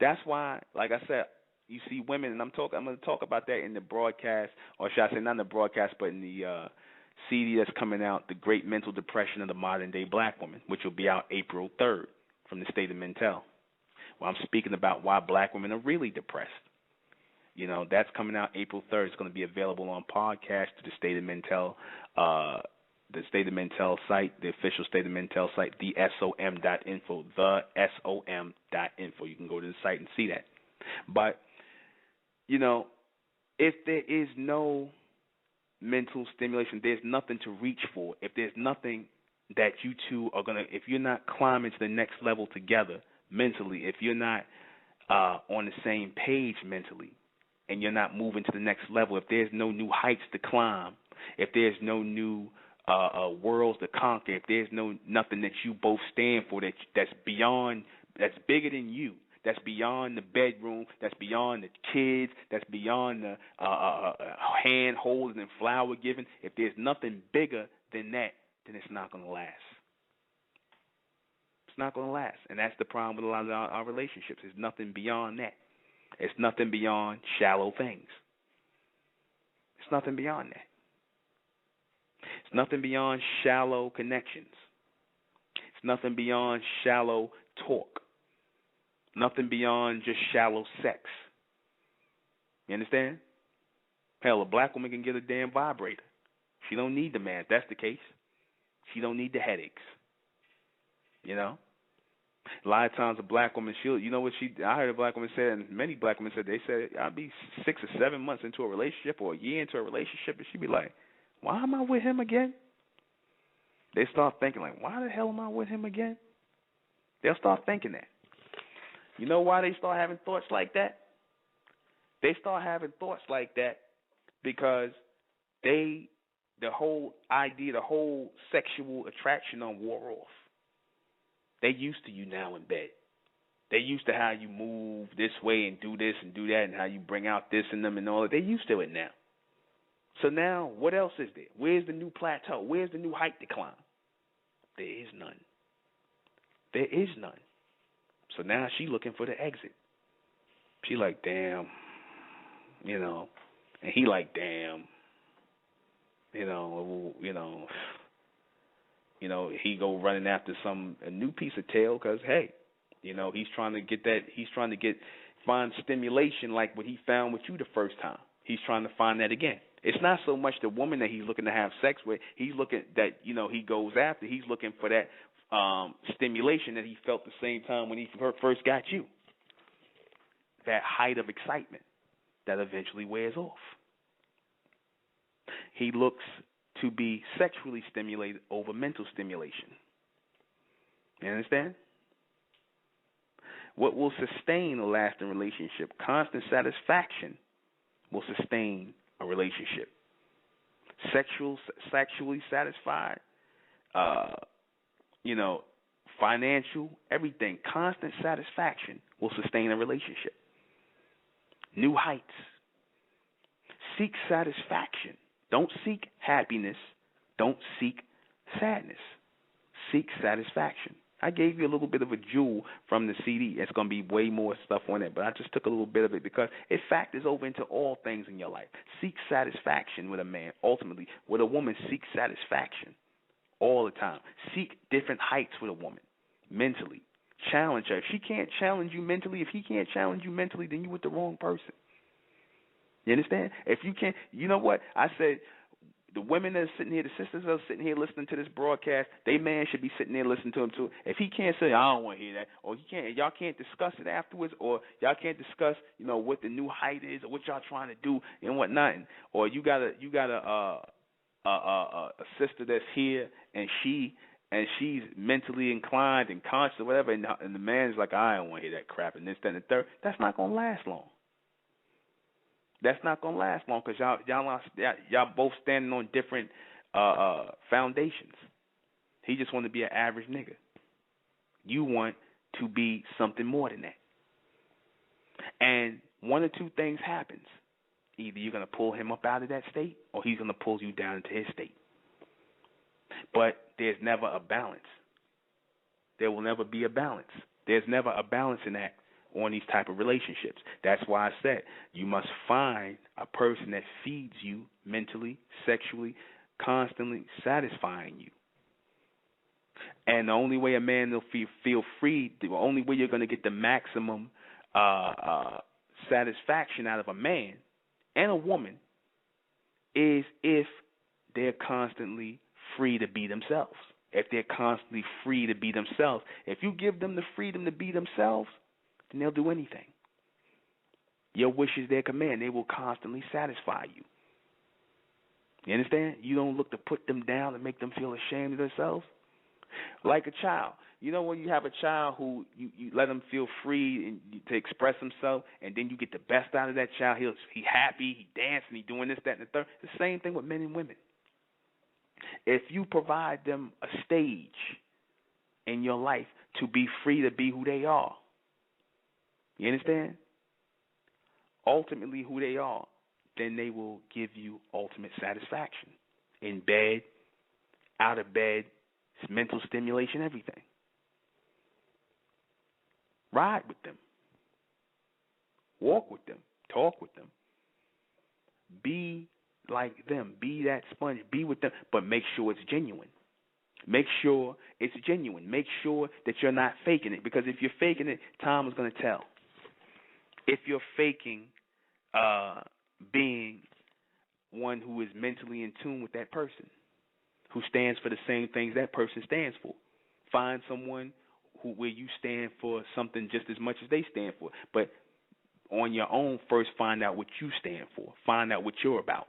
That's why, like I said, you see women, and I'm going to talk about that in the broadcast, or should I say not in the broadcast, but in the CD that's coming out, The Great Mental Depression of the Modern Day Black Woman, which will be out April 3rd from the State of Mental, where I'm speaking about why black women are really depressed. That's coming out April 3rd. It's going to be available on podcast to the State of Mentel, the State of Mentel site, the official State of Mentel site, thesom.info, thesom.info. You can go to the site and see that. But, if there is no mental stimulation, there's nothing to reach for. If there's nothing that you two are going to, if you're not climbing to the next level together mentally, if you're not on the same page mentally, and you're not moving to the next level, if there's no new heights to climb, if there's no new worlds to conquer, if there's nothing that you both stand for that's beyond, that's bigger than you, that's beyond the bedroom, that's beyond the kids, that's beyond the hand holding and flower giving, if there's nothing bigger than that, then it's not going to last. It's not going to last. And that's the problem with a lot of our relationships. There's nothing beyond that. It's nothing beyond shallow things. It's nothing beyond that. It's nothing beyond shallow connections. It's nothing beyond shallow talk. Nothing beyond just shallow sex. You understand? Hell, a black woman can get a damn vibrator. She don't need the man. If that's the case, she don't need the headaches. A lot of times a black woman, I heard a black woman say, and many black women said, I'll be 6 or 7 months into a relationship or a year into a relationship, and she'd be like, why am I with him again? They start thinking like, why the hell am I with him again? They'll start thinking that. You know why they start having thoughts like that? They start having thoughts like that because the whole idea, the whole sexual attraction wore off. They used to you now in bed. They used to how you move this way and do this and do that and how you bring out this in them and all that. They used to it now. So now, what else is there? Where's the new plateau? Where's the new height to climb? There is none. There is none. So now she looking for the exit. She like, damn, and he like, damn, he go running after a new piece of tail because, hey, he's trying to find stimulation like what he found with you the first time. He's trying to find that again. It's not so much the woman that he's looking to have sex with. He's looking that, he goes after. He's looking for that stimulation that he felt the same time when he first got you. That height of excitement that eventually wears off. He looks to be sexually stimulated over mental stimulation. You understand? What will sustain a lasting relationship? Constant satisfaction will sustain a relationship. Sexually satisfied, financial, everything. Constant satisfaction will sustain a relationship. New heights. Seek satisfaction. Don't seek happiness. Don't seek sadness. Seek satisfaction. I gave you a little bit of a jewel from the CD. It's going to be way more stuff on it, but I just took a little bit of it because it factors over into all things in your life. Seek satisfaction with a man. Ultimately, with a woman, seek satisfaction all the time. Seek different heights with a woman mentally. Challenge her. If she can't challenge you mentally, if he can't challenge you mentally, then you're with the wrong person. You understand? If you can't, you know what? I said the women that are sitting here, the sisters that are sitting here listening to this broadcast, they man should be sitting there listening to him too. If he can't say, I don't want to hear that, or y'all can't discuss it afterwards, or y'all can't discuss, what the new height is, or what y'all trying to do and whatnot, or you got a sister that's here and she's mentally inclined and conscious or whatever, and the man's like, I don't want to hear that crap and this, that, and the third. That's not gonna last long. That's not gonna last long because y'all both standing on different foundations. He just want to be an average nigga. You want to be something more than that. And one of two things happens. Either you're gonna pull him up out of that state, or he's gonna pull you down into his state. But there's never a balance. There will never be a balance. There's never a balancing act on these type of relationships. That's why I said you must find a person that feeds you mentally, sexually, constantly satisfying you. And the only way a man will feel free, the only way you're going to get the maximum satisfaction out of a man and a woman is if they're constantly free to be themselves. If they're constantly free to be themselves. If you give them the freedom to be themselves, then they'll do anything. Your wish is their command. They will constantly satisfy you. You understand? You don't look to put them down and make them feel ashamed of themselves. Like a child. You know when you have a child who you let him feel free to express himself, and then you get the best out of that child. He happy, he dancing, he doing this, that, and the third. The same thing with men and women. If you provide them a stage in your life to be free to be who they are, you understand? Ultimately who they are, then they will give you ultimate satisfaction. In bed, out of bed, mental stimulation, everything. Ride with them. Walk with them. Talk with them. Be like them. Be that sponge. Be with them. But make sure it's genuine. Make sure it's genuine. Make sure that you're not faking it. Because if you're faking it, time is going to tell. If you're faking being one who is mentally in tune with that person, who stands for the same things that person stands for. Find someone where you stand for something just as much as they stand for. But on your own, first find out what you stand for. Find out what you're about.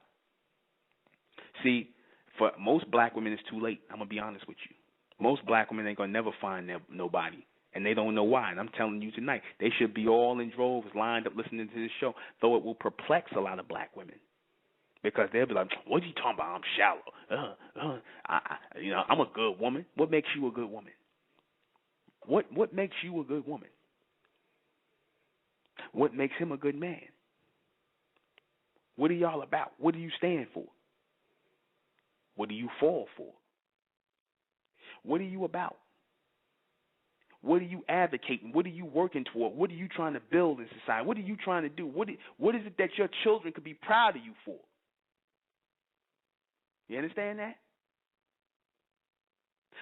See, for most black women, it's too late. I'm going to be honest with you. Most black women ain't going to never find nobody, and they don't know why. And I'm telling you tonight, they should be all in droves lined up listening to this show, though it will perplex a lot of black women. Because they'll be like, what are you talking about? I'm shallow. I'm a good woman. What makes you a good woman? What makes you a good woman? What makes him a good man? What are y'all about? What do you stand for? What do you fall for? What are you about? What are you advocating? What are you working toward? What are you trying to build in society? What are you trying to do? What is it that your children could be proud of you for? You understand that?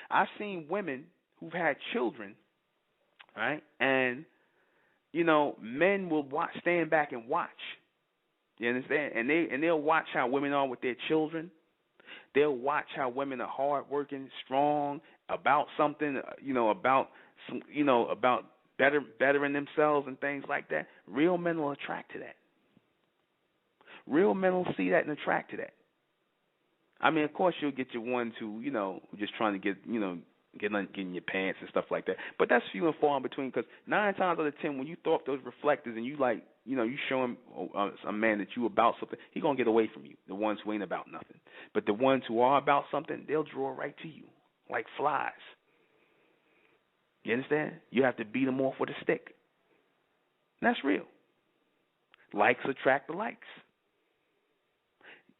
I've seen women who've had children, right? And, men will stand back and watch. You understand? And they'll watch how women are with their children. They'll watch how women are hardworking, strong, about something, about bettering themselves and things like that. Real men will attract to that. Real men will see that and attract to that. I mean, of course, you'll get your ones who, just trying to get in your pants and stuff like that. But that's few and far in between, because 9 times out of 10, when you throw up those reflectors and you you show him a man that you about something, he gonna get away from you. The ones who ain't about nothing, but the ones who are about something, they'll draw right to you like flies. You understand? You have to beat them off with a stick. And that's real. Likes attract the likes.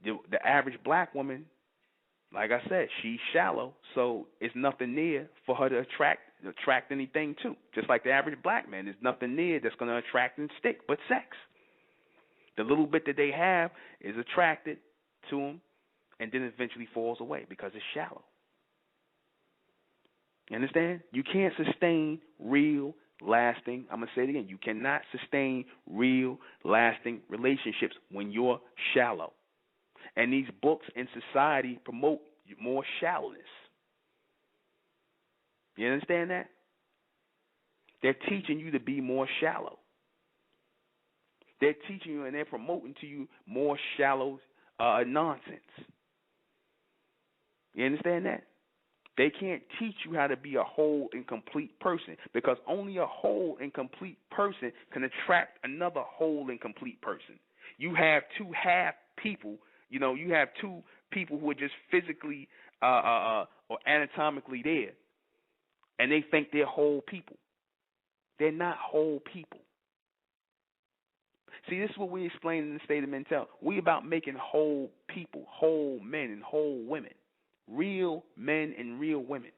The average black woman, like I said, she's shallow, so it's nothing near for her to attract anything to. Just like the average black man, there's nothing near that's going to attract and stick but sex. The little bit that they have is attracted to them and then eventually falls away because it's shallow. You understand? You can't sustain real, lasting, I'm going to say it again, you cannot sustain real, lasting relationships when you're shallow. And these books in society promote more shallowness. You understand that? They're teaching you to be more shallow. They're teaching you and they're promoting to you more shallow nonsense. You understand that? They can't teach you how to be a whole and complete person, because only a whole and complete person can attract another whole and complete person. You have two half people. You have two people who are just physically or anatomically there, and they think they're whole people. They're not whole people. See, this is what we explain in the State of Mentality. We about making whole people, whole men and whole women, real men and real women,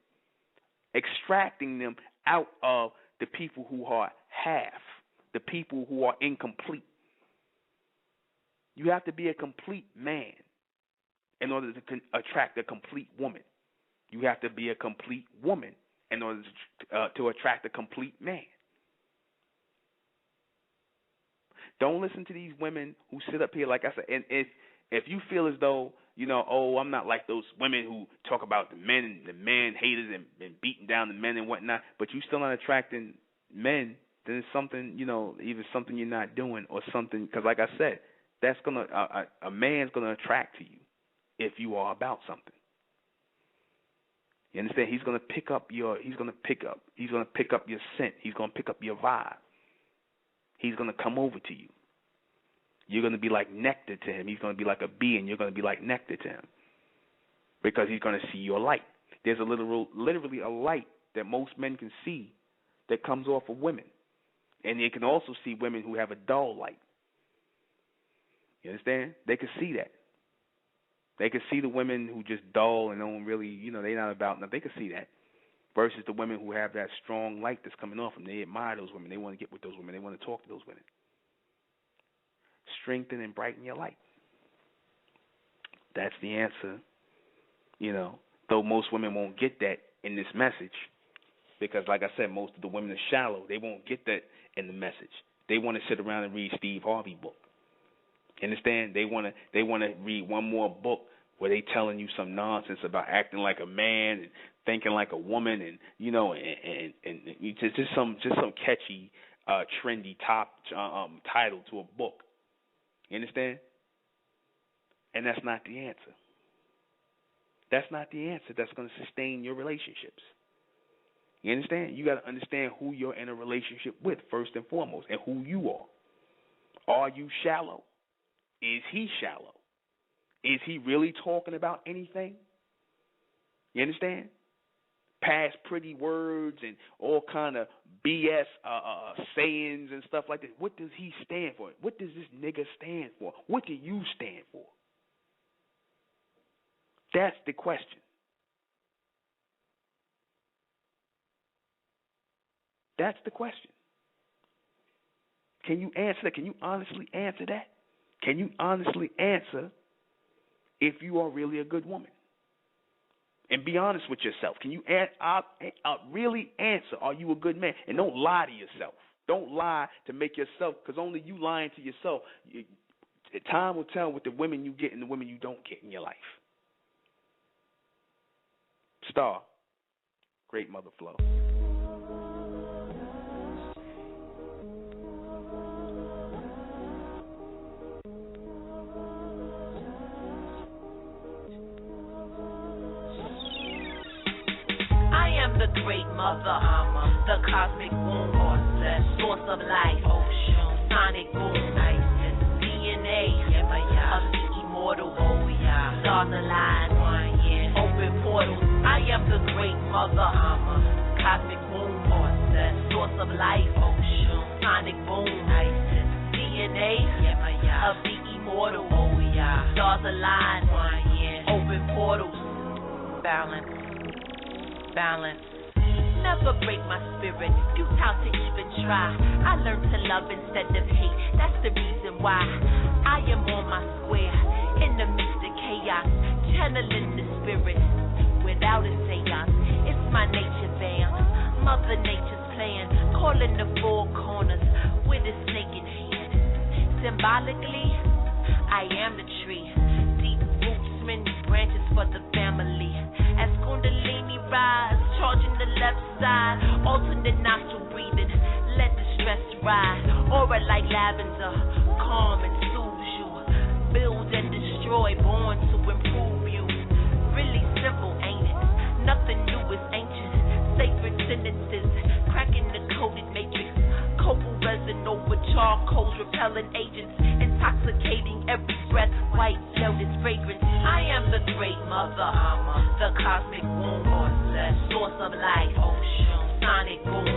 extracting them out of the people who are half, the people who are incomplete. You have to be a complete man in order to attract a complete woman. You have to be a complete woman in order to attract a complete man. Don't listen to these women who sit up here, like I said, and if you feel as though, oh, I'm not like those women who talk about the man haters and beating down the men and whatnot, but you still not attracting men, then it's something, either something you're not doing or something, because like I said, that's gonna a man's gonna attract to you if you are about something. You understand? He's gonna pick up your scent. He's gonna pick up your vibe. He's gonna come over to you. You're going to be like nectar to him. He's going to be like a bee, and you're going to be like nectar to him because he's going to see your light. There's literally a light that most men can see that comes off of women, and they can also see women who have a dull light. You understand? They can see that. They can see the women who just dull and don't really, they're not about nothing. They can see that versus the women who have that strong light that's coming off them. They admire those women. They want to get with those women. They want to talk to those women. Strengthen and brighten your light. That's the answer. Though most women won't get that in this message because, like I said, most of the women are shallow. They won't get that in the message. They want to sit around and read Steve Harvey book. You understand? They want to read one more book where they telling you some nonsense about acting like a man and thinking like a woman, and and just some catchy, trendy title to a book. You understand? And that's not the answer. That's not the answer that's going to sustain your relationships. You understand? You got to understand who you're in a relationship with first and foremost, and who you are. Are you shallow? Is he shallow? Is he really talking about anything? You understand? Past pretty words and all kind of BS sayings and stuff like that. What does he stand for? What does this nigga stand for? What do you stand for? That's the question. That's the question. Can you answer that? Can you honestly answer that? Can you honestly answer if you are really a good woman? And be honest with yourself. Can you really answer, are you a good man? And don't lie to yourself. Don't lie to make yourself, because only you lying to yourself, time will tell with the women you get and the women you don't get in your life. Star, Great Mother Flow. The great mother, the cosmic womb, source of life, sonic boom, DNA of the immortal, stars align, open portals. I am the great mother, cosmic womb, source of life, sonic boom, DNA of the immortal, stars align, open portals, balance. Never break my spirit, futile to even try. I learned to love instead of hate, that's the reason why I am on my square, in the midst of chaos, channeling the spirit, without a seance. It's my nature band, Mother Nature's plan, calling the four corners, with a snake in hand. Symbolically, I am the tree, deep roots, many branches for the family. As Kundalini rise, charging the left side, alternate nostril breathing, let the stress ride. Aura like lavender, calm and soothes you. Build and destroy, born to improve you. Really simple, ain't it? Nothing new is ancient. Sacred sentences, cracking the coded matrix. Copal resin over charcoals, repelling agents, intoxicating every breath, white lotus fragrance. I am the great mother, the cosmic womb, source of life, sonic boom,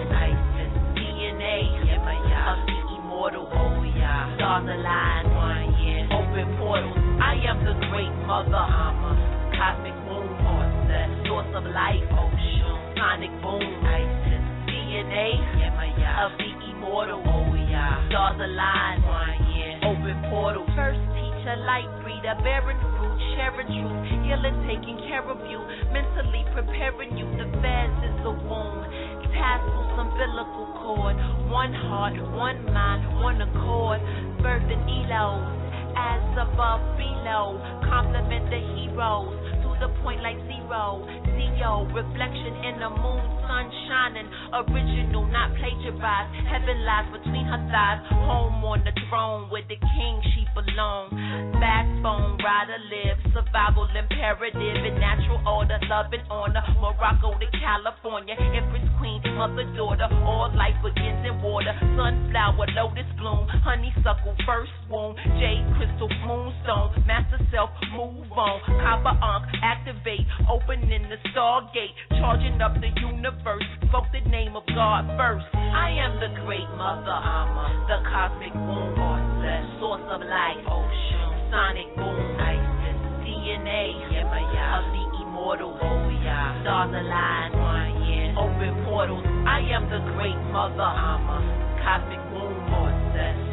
DNA of the immortal, stars align, open portals. I am the great mother, cosmic womb, source of life, sonic boom, DNA of the immortal, stars align, open portals. First teacher, light breeder, bearing fruit, sharing truth, healing, taking care of you, mentally preparing you. The fast is the womb, tassels, umbilical cord, one heart, one mind, one accord. birthing elos, as above, below. Compliment the heroes to the point like zero. Zeo, reflection in the moon, sun shining. Original, not plagiarized. Heaven lies between her thighs. Home on the throne with the king she belong. Backbone, rider live, survival imperative in natural order, love and honor. Morocco to California, Empress Queen, mother daughter. All life begins in water. Sunflower, lotus bloom, honeysuckle, first womb. Jade crystal, moonstone, master self, move on. Copper ankh, activate, opening the stargate, charging up the universe. Spoke the name of God first. I am the great mother, the cosmic womb, source of life, ocean, sonic boom, ISIS, DNA of the immortal, stars align, open portals. I am the great mother, cosmic womb,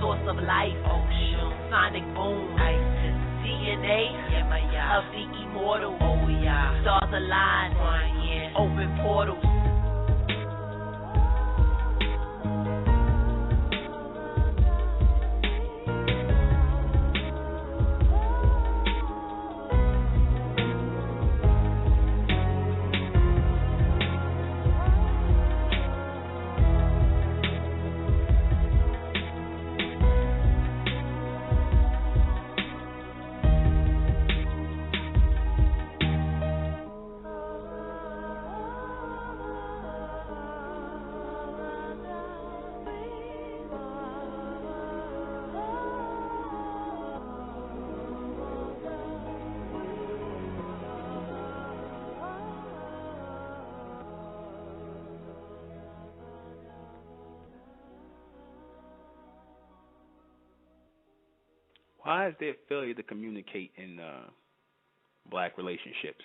source of life, ocean, sonic boom, ISIS, DNA of the immortal, stars align, open portals. Why is there failure to communicate in black relationships?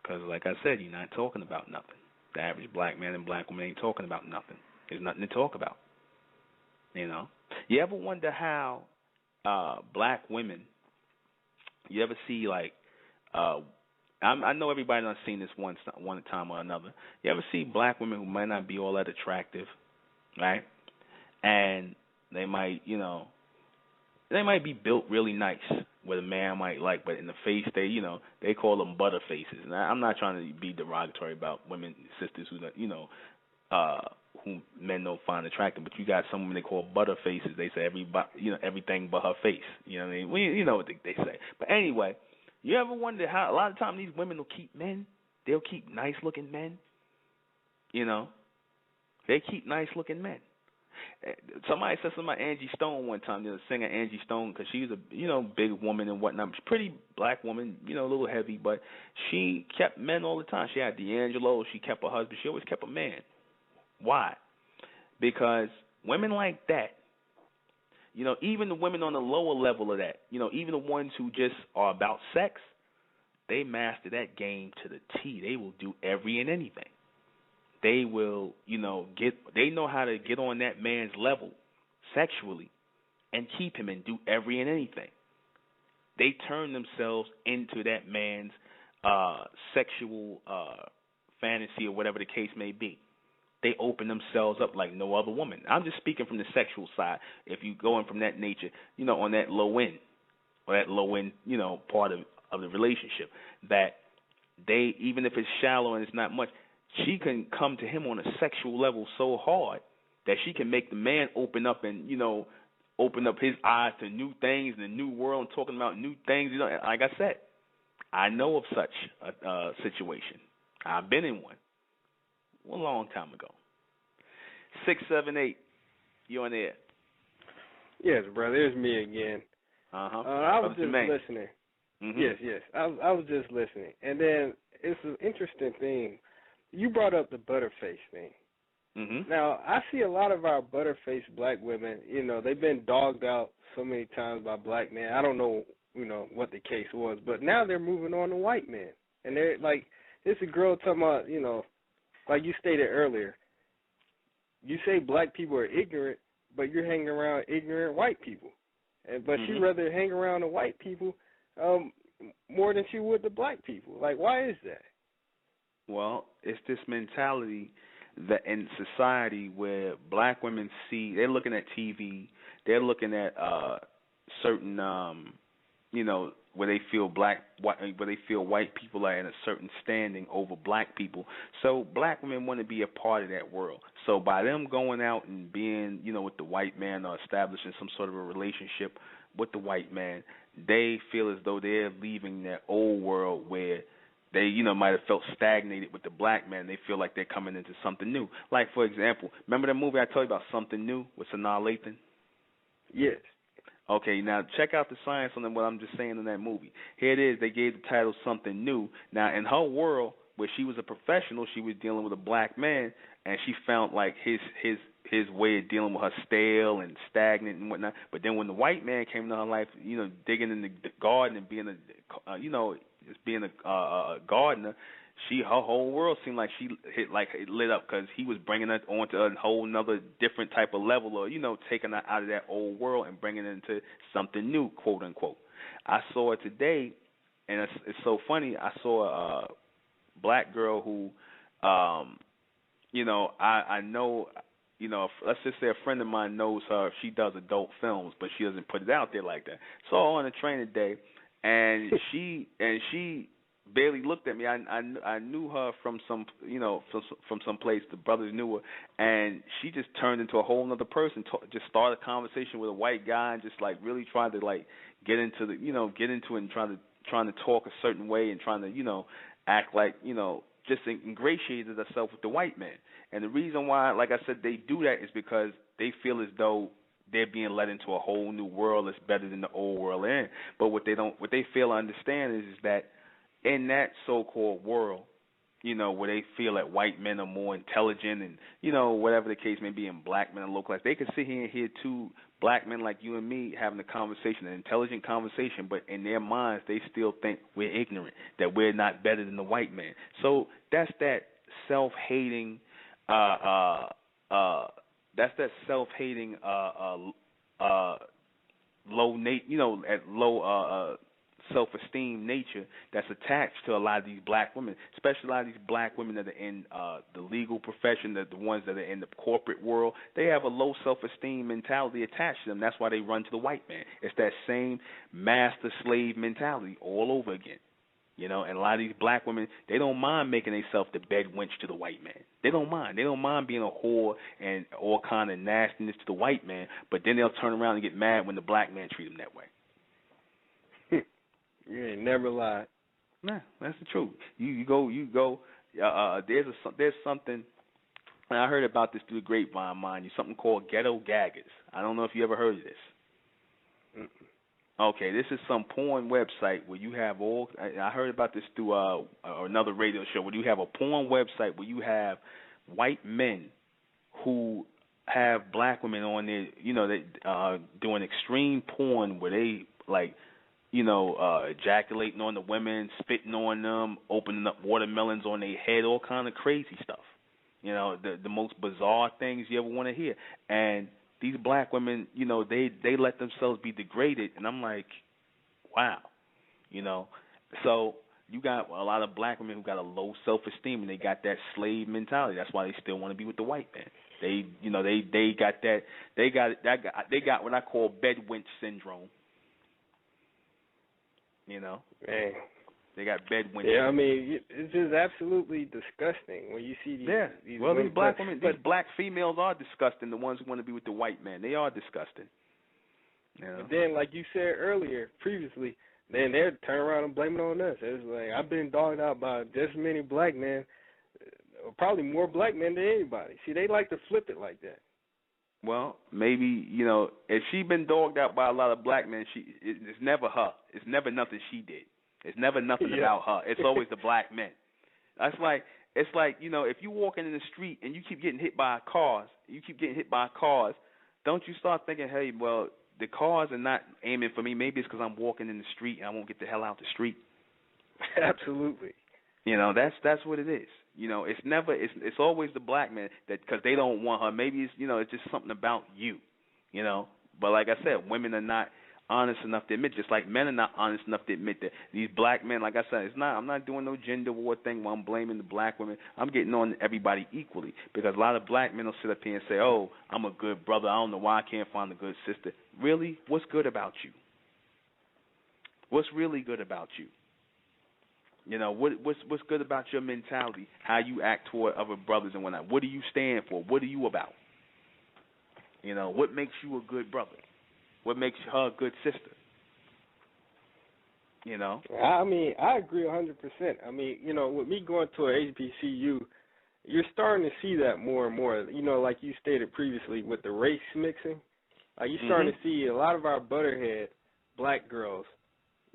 Because, like I said, you're not talking about nothing. The average black man and black woman ain't talking about nothing. There's nothing to talk about. You know? You ever wonder how black women, you ever see, like, I know everybody done seen this one time or another. You ever see black women who might not be all that attractive, right? And they might, you know, they might be built really nice, what a man might like, but in the face, they call them butter faces. And I'm not trying to be derogatory about women, sisters who, who men don't find attractive, but you got some women they call butter faces. They say everything but her face. You know what I mean? You know what they say. But anyway, you ever wonder how a lot of times these women will keep men? They'll keep nice looking men. You know, they keep nice looking men. Somebody said something about Angie Stone one time, the singer Angie Stone, because she's a big woman and whatnot. She's a pretty black woman, a little heavy, but she kept men all the time. She had D'Angelo, she kept her husband, she always kept a man. Why? Because women like that, even the women on the lower level of that, even the ones who just are about sex, they master that game to the T. They will do every and anything. They will, they know how to get on that man's level sexually and keep him and do every and anything. They turn themselves into that man's sexual fantasy or whatever the case may be. They open themselves up like no other woman. I'm just speaking from the sexual side. If you go in from that nature, on that low end, or that low end, part of the relationship, that they, even if it's shallow and it's not much, she can come to him on a sexual level so hard that she can make the man open up and, open up his eyes to new things in the new world and talking about new things. Like I said, I know of such a situation. I've been in one a long time ago. 678, you on air. Yes, brother, it's me again. I was just listening. Mm-hmm. Yes. I was just listening. And then it's an interesting thing. You brought up the butterface thing. Mm-hmm. Now, I see a lot of our butterface black women, they've been dogged out so many times by black men. I don't know, what the case was, but now they're moving on to white men. And they're like, it's a girl talking about, like you stated earlier, you say black people are ignorant, but you're hanging around ignorant white people. But she'd rather hang around the white people more than she would the black people. Like, why is that? Well, it's this mentality that in society where black women they're looking at TV, they're looking at certain where they feel where they feel white people are in a certain standing over black people. So black women want to be a part of that world. So by them going out and being, with the white man or establishing some sort of a relationship with the white man, they feel as though they're leaving that old world where they, might have felt stagnated with the black man. They feel like they're coming into something new. Like, for example, remember that movie I told you about, Something New, with Sanaa Lathan? Yes. Okay, now check out the science on what I'm just saying in that movie. Here it is. They gave the title Something New. Now, in her world, where she was a professional, she was dealing with a black man, and she found like his way of dealing with her stale and stagnant and whatnot. But then when the white man came into her life, digging in the garden and being being a gardener, her whole world seemed like it lit up, because he was bringing her onto a whole another different type of level, or taking her out of that old world and bringing her into something new, quote unquote. I saw it today, and it's so funny. I saw a black girl who, I know. Let's just say a friend of mine knows her. She does adult films, but she doesn't put it out there like that. Saw her on the train today, and she barely looked at me. I knew her from some from some place. The brothers knew her, and she just turned into a whole other person. Just started a conversation with a white guy, and just like really tried to like get into it and trying to talk a certain way and trying to act like just ingratiated herself with the white man. And the reason why, like I said, they do that is because they feel as though they're being led into a whole new world that's better than the old world they're in. But what they fail to understand is that in that so-called world, where they feel that white men are more intelligent and, whatever the case may be, and black men are low class, they can sit here and hear two black men like you and me having a conversation, an intelligent conversation, but in their minds they still think we're ignorant, that we're not better than the white man. So that's that self-hating, low self-esteem nature that's attached to a lot of these black women, especially a lot of these black women that are in the legal profession, the ones that are in the corporate world. They have a low self-esteem mentality attached to them. That's why they run to the white man. It's that same master-slave mentality all over again. And a lot of these black women, they don't mind making themselves the bed wench to the white man. They don't mind. They don't mind being a whore and all kind of nastiness to the white man, but then they'll turn around and get mad when the black man treat them that way. You ain't never lied. Nah, that's the truth. You go. There's something, and I heard about this through the grapevine, mind you, something called ghetto gaggers. I don't know if you ever heard of this. Mm-mm. Okay, this is some porn website where you have all. I heard about this through another radio show where you have a porn website where you have white men who have black women on there. They doing extreme porn where they like. Ejaculating on the women, spitting on them, opening up watermelons on their head, all kind of crazy stuff. The most bizarre things you ever want to hear. And these black women, they let themselves be degraded, and I'm like, wow. So you got a lot of black women who got a low self-esteem, and they got that slave mentality. That's why they still want to be with the white man. They got that. They got what I call bed wench syndrome. Man. They got bed wench. Yeah, I mean, it's just absolutely disgusting when you see these. Yeah. These these black women, these black females are disgusting. The ones who want to be with the white man, they are disgusting. But then, like you said earlier, previously, then they'd turn around and blame it on us. It's like, I've been dogged out by just as many black men, probably more black men than anybody. See, they like to flip it like that. Well, maybe, if she's been dogged out by a lot of black men, it's never her. It's never nothing she did. It's never nothing about her. It's always the black men. It's like, if you walking in the street and you keep getting hit by cars, don't you start thinking, hey, well, the cars are not aiming for me. Maybe it's because I'm walking in the street and I won't get the hell out the street. Absolutely. That's what it is. It's always the black man that, because they don't want her. Maybe it's it's just something about you. But like I said, women are not honest enough to admit, just like men are not honest enough to admit that these black men, like I said, it's not. I'm not doing no gender war thing where I'm blaming the black women. I'm getting on everybody equally because a lot of black men will sit up here and say, "Oh, I'm a good brother. I don't know why I can't find a good sister." Really, what's good about you? What's really good about you? You know, what's good about your mentality, how you act toward other brothers and whatnot? What do you stand for? What are you about? You know, what makes you a good brother? What makes her a good sister? You know? I mean, I agree 100%. I mean, you know, with me going to a HBCU, you're starting to see that more and more. You know, like you stated previously with the race mixing, you're starting to see a lot of our butterhead black girls.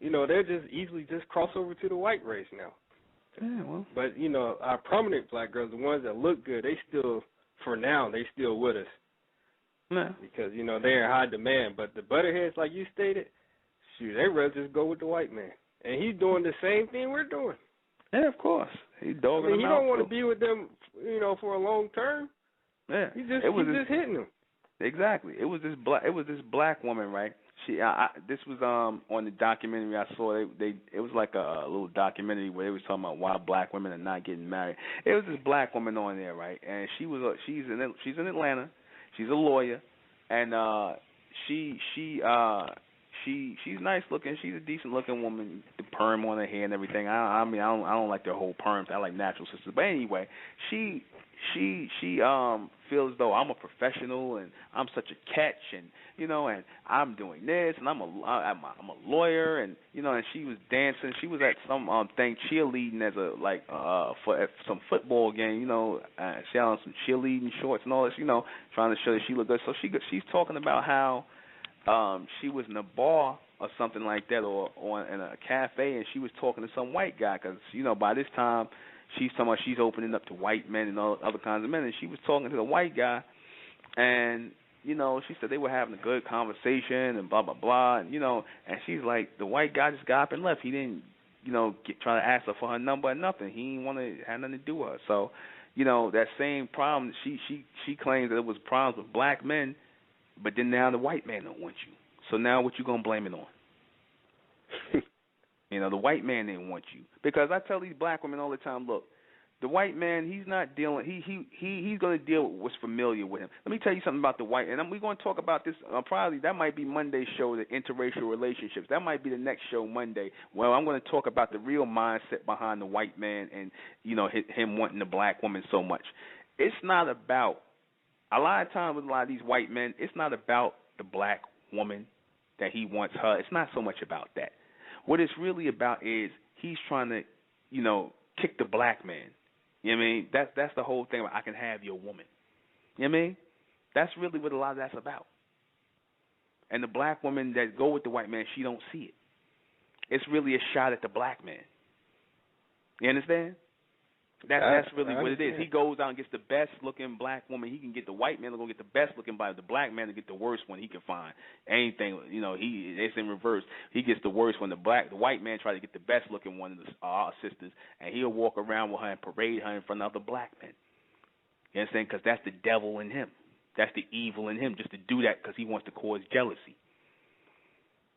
You know, they're just easily just cross over to the white race now. Yeah, well. But, you know, our prominent black girls, the ones that look good, they still, for now, they still with us. No. Because, you know, they're in high demand. But the butterheads, like you stated, shoot, they rather just go with the white man. And he's doing the same thing we're doing. Yeah, of course. He's dogging them he out. Don't want to be with them, you know, for a long term. Yeah. He's just hitting them. Exactly. It was this black woman, right? This was on the documentary I saw. It was like a little documentary where they was talking about why black women are not getting married. It was this black woman on there, right? And she's in Atlanta. She's a lawyer, and she's nice looking. She's a decent looking woman. The perm on her hair and everything. I don't like their whole perms. I like natural sisters. But anyway, she feels as though I'm a professional and I'm such a catch, and you know, and I'm doing this, and I'm a lawyer, and you know, and she was dancing. She was at some thing cheerleading as for some football game, you know. She had on some cheerleading shorts and all this, you know, trying to show that she looked good. So she's talking about how she was in a bar or something like that, or in a cafe, and she was talking to some white guy because you know by this time. She's talking about she's opening up to white men and all other kinds of men, and she was talking to the white guy, and you know she said they were having a good conversation and blah blah blah, and you know, and she's like the white guy just got up and left. He didn't, you know, try to ask her for her number or nothing. He didn't want to have nothing to do with her. So, you know, that same problem. She claims that it was problems with black men, but then now the white man don't want you. So now what you gonna blame it on? You know, the white man didn't want you. Because I tell these black women all the time, look, the white man, he's not dealing, he's going to deal with what's familiar with him. Let me tell you something about the white, and we're going to talk about this, probably, that might be Monday's show, the interracial relationships. That might be the next show Monday. Well, I'm going to talk about the real mindset behind the white man and, you know, him wanting the black woman so much. It's not about, a lot of times with a lot of these white men, it's not about the black woman that he wants her. It's not so much about that. What it's really about is he's trying to, you know, kick the black man. You know what I mean? That's the whole thing. I can have your woman. You know what I mean? That's really what a lot of that's about. And the black woman that go with the white man, she don't see it. It's really a shot at the black man. You understand? That's really what it is. He goes out and gets the best looking black woman. He can get the white man to go get the best looking black, the black man to get the worst one he can find. Anything, you know, it's in reverse. He gets the worst one. The white man try to get the best looking one of our sisters, and he'll walk around with her and parade her in front of other black men. You understand? Because that's the devil in him. That's the evil in him, just to do that because he wants to cause jealousy.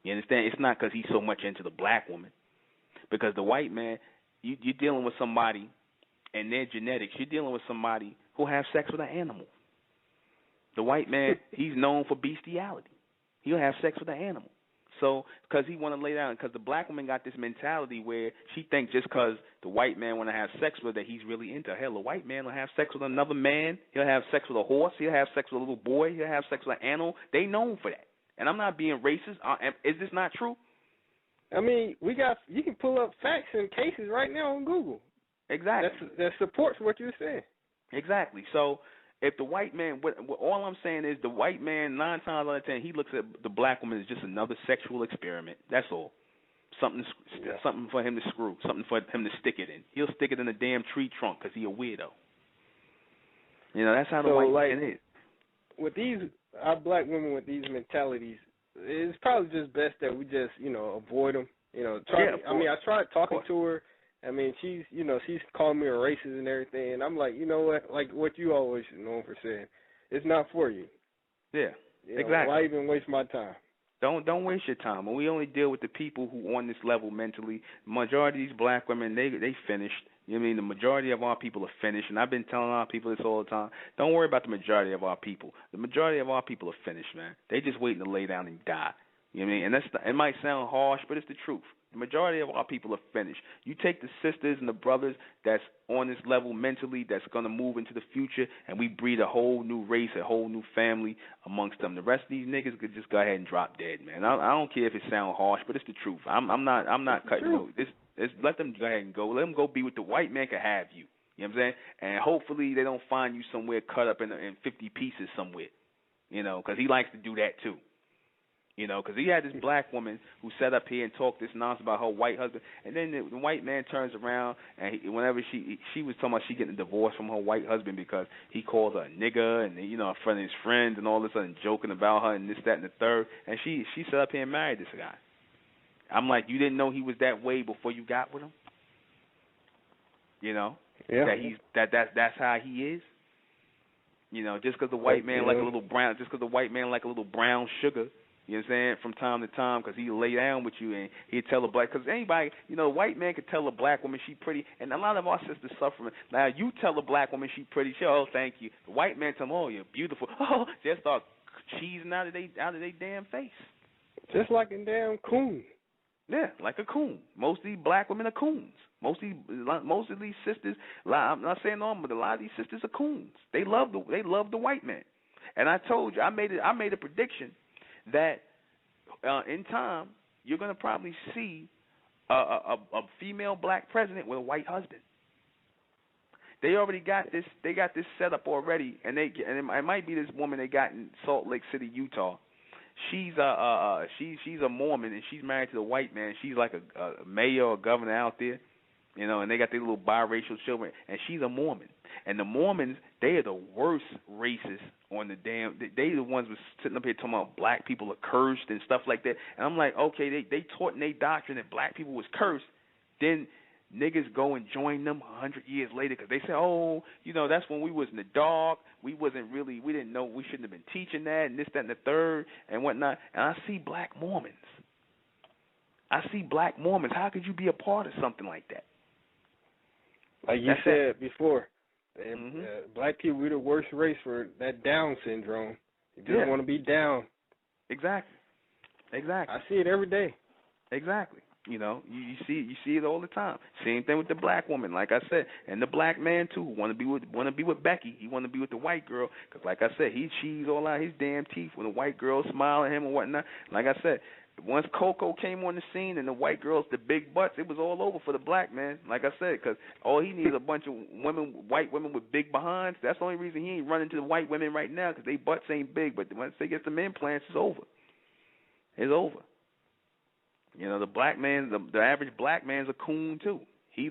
You understand? It's not because he's so much into the black woman. Because the white man, you're dealing with somebody and their genetics, you're dealing with somebody who has sex with an animal. The white man, he's known for bestiality. He'll have sex with an animal. So, because he want to lay down, because the black woman got this mentality where she thinks just because the white man want to have sex with her, that he's really into her. Hell, the white man will have sex with another man. He'll have sex with a horse. He'll have sex with a little boy. He'll have sex with an animal. They known for that. And I'm not being racist. Is this not true? I mean, you can pull up facts and cases right now on Google. Exactly. That supports what you're saying. Exactly. So if the white man, all I'm saying is the white man, 9 times out of 10, he looks at the black woman as just another sexual experiment. That's all. Something for him to screw, something for him to stick it in. He'll stick it in a damn tree trunk because he a weirdo. You know, that's how the white man is. With our black women with these mentalities, it's probably just best that we just, you know, avoid them. You know, I tried talking to her. I mean, she's calling me a racist and everything, and I'm like, you know what, like what you always known for saying, it's not for you. Yeah, you know, exactly. Why even waste my time? Don't waste your time. And we only deal with the people who on this level mentally. Majority of these black women, they finished. You know what I mean? The majority of our people are finished, and I've been telling our people this all the time. Don't worry about the majority of our people. The majority of our people are finished, man. They just waiting to lay down and die. You know what I mean? And it might sound harsh, but it's the truth. The majority of our people are finished. You take the sisters and the brothers that's on this level mentally, that's going to move into the future, and we breed a whole new race, a whole new family amongst them. The rest of these niggas could just go ahead and drop dead, man. I don't care if it sounds harsh, but it's the truth. I'm not cutting. You know, let them go ahead and go. Let them go be with the white man. Can have you. You know what I'm saying? And hopefully they don't find you somewhere cut up in 50 pieces somewhere. You know, because he likes to do that too. You know, because he had this black woman who sat up here and talked this nonsense about her white husband, and then the white man turns around and whenever she was talking about she getting a divorce from her white husband because he called her a nigger and in front of his friends and all this and joking about her and this, that, and the third, and she sat up here and married this guy. I'm like, you didn't know he was that way before you got with him? You know, yeah. That's how he is. You know, just because the white man like a little brown, just because the white man like a little brown sugar. You know what I'm saying? From time to time, because he'll lay down with you and he'll tell a black, because anybody, a white man could tell a black woman she pretty, and a lot of our sisters suffer from it. Now, you tell a black woman she pretty, oh, thank you. The white man tell them, oh, you're beautiful. Oh, just start cheesing out of their damn face. Just like a damn coon. Yeah, like a coon. Most of these black women are coons. Most of these sisters, I'm not saying all, but a lot of these sisters are coons. They love the white man. And I told you, I made a prediction that in time you're going to probably see a female black president with a white husband. They already got this. They got this set up already, and it might be this woman they got in Salt Lake City, Utah. She's a Mormon, and she's married to the white man. She's like a mayor or governor out there, and they got their little biracial children, and she's a Mormon. And the Mormons, they are the worst racists on the damn. They the ones was sitting up here talking about black people are cursed and stuff like that. And I'm like, okay, they taught in their doctrine that black people was cursed. Then niggas go and join them 100 years later because they say, oh, that's when we was in the dark. We didn't know, we shouldn't have been teaching that and this, that, and the third and whatnot. And I see black Mormons. How could you be a part of something like that? Like you said before. Black people, we're the worst race for that Down syndrome. You just want to be down. Exactly. I see it every day. Exactly. You see it all the time. Same thing with the black woman, like I said, and the black man too. Want to be with Becky. He want to be with the white girl because, like I said, he cheese all out his damn teeth when the white girl smile at him and whatnot. Like I said, once Coco came on the scene and the white girls, the big butts, it was all over for the black man. Like I said, because all he needs is a bunch of white women with big behinds. That's the only reason he ain't running to the white women right now because they butts ain't big. But once they get some implants, it's over. It's over. The black man, the average black man's a coon too. He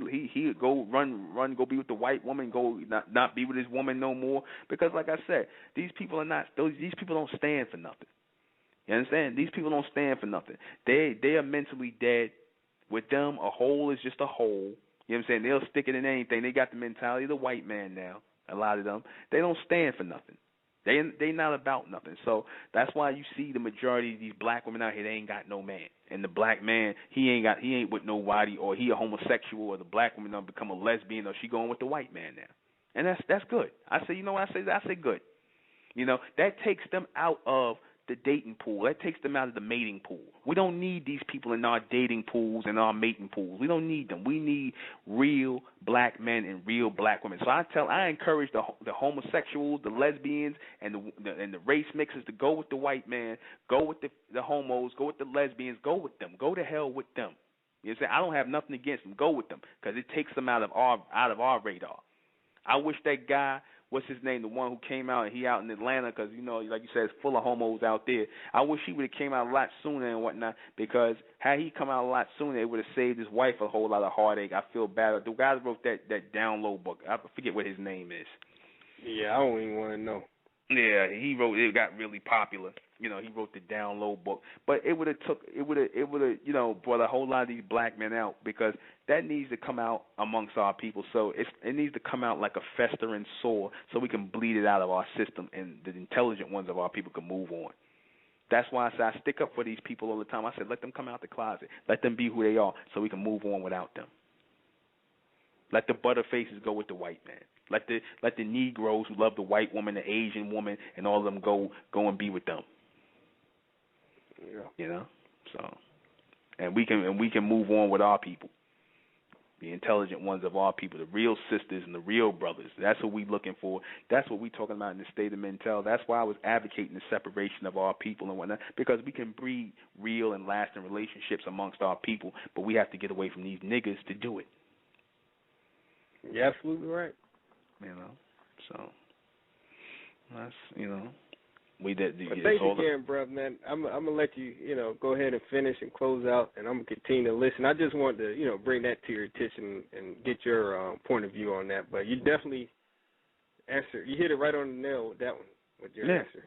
go run, go be with the white woman, go not be with his woman no more. Because like I said, these people don't stand for nothing. You understand? These people don't stand for nothing. They are mentally dead. With them, a hole is just a hole. You know what I'm saying? They'll stick it in anything. They got the mentality of the white man now. A lot of them, they don't stand for nothing. They not about nothing. So that's why you see the majority of these black women out here, they ain't got no man. And the black man, he ain't with nobody, or he a homosexual, or the black woman done become a lesbian, or she going with the white man now. And that's good. I say, I say good. That takes them out of the dating pool. That takes them out of the mating pool. We don't need these people in our dating pools and our mating pools. We don't need them. We need real black men and real black women. So I encourage the homosexuals, the lesbians, and the race mixers to go with the white man, go with the homos, go with the lesbians, go with them. Go to hell with them. You know what I'm saying? I don't have nothing against them. Go with them because it takes them out of our radar. I wish that guy, what's his name, the one who came out, and he out in Atlanta because, like you said, it's full of homos out there. I wish he would have came out a lot sooner and whatnot because had he come out a lot sooner, it would have saved his wife a whole lot of heartache. I feel bad. The guy that wrote that Down Low book, I forget what his name is. Yeah, I don't even want to know. Yeah, it got really popular. He wrote the Down Low book. But it would have brought a whole lot of these black men out because that needs to come out amongst our people. So it needs to come out like a festering sore so we can bleed it out of our system and the intelligent ones of our people can move on. That's why I say I stick up for these people all the time. I said, let them come out the closet. Let them be who they are so we can move on without them. Let the butterfaces go with the white man. Let the Negroes who love the white woman, the Asian woman, and all of them go and be with them. Yeah. You know? So and we can move on with our people. The intelligent ones of our people, the real sisters and the real brothers. That's what we're looking for. That's what we're talking about in the state of mental. That's why I was advocating the separation of our people and whatnot, because we can breed real and lasting relationships amongst our people, but we have to get away from these niggas to do it. You're absolutely right. You know, so that's, you know, we did. But thanks again, brother, man. I'm gonna let you, go ahead and finish and close out, and I'm gonna continue to listen. I just wanted to, bring that to your attention and get your point of view on that. But you definitely answered. You hit it right on the nail with that one, with your answer.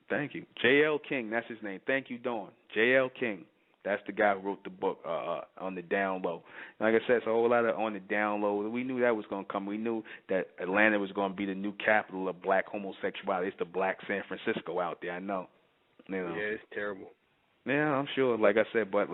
Thank you, J.L. King. That's his name. Thank you, Dawn. J.L. King. That's the guy who wrote the book on the down low. Like I said, it's a whole lot of on the down low. We knew that was going to come. We knew that Atlanta was going to be the new capital of black homosexuality. It's the black San Francisco out there. I know. You know. Yeah, it's terrible. Yeah, I'm sure. Like I said, but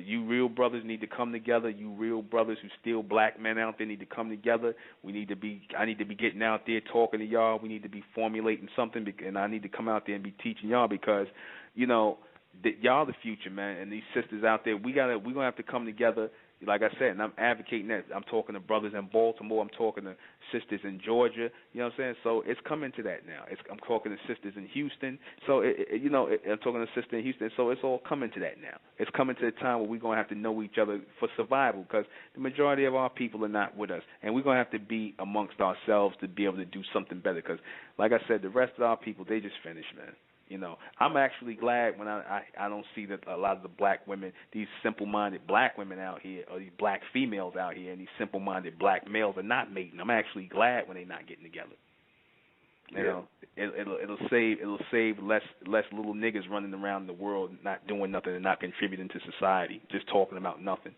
you real brothers need to come together. You real brothers who still black men out there need to come together. I need to be getting out there talking to y'all. We need to be formulating something, and I need to come out there and be teaching y'all because, y'all the future, man, and these sisters out there, we're gonna have to come together. Like I said, and I'm advocating that. I'm talking to brothers in Baltimore. I'm talking to sisters in Georgia. You know what I'm saying? So it's coming to that now. I'm talking to sisters in Houston. So I'm talking to sisters in Houston. So it's all coming to that now. It's coming to the time where we're gonna have to know each other for survival, because the majority of our people are not with us, and we're gonna have to be amongst ourselves to be able to do something better. Because, like I said, the rest of our people, they just finished, man. I'm actually glad when I don't see that a lot of the black women, these simple-minded black women out here, or these black females out here, and these simple-minded black males are not mating. I'm actually glad when they're not getting together. You know, it'll save less little niggas running around the world not doing nothing and not contributing to society, just talking about nothing.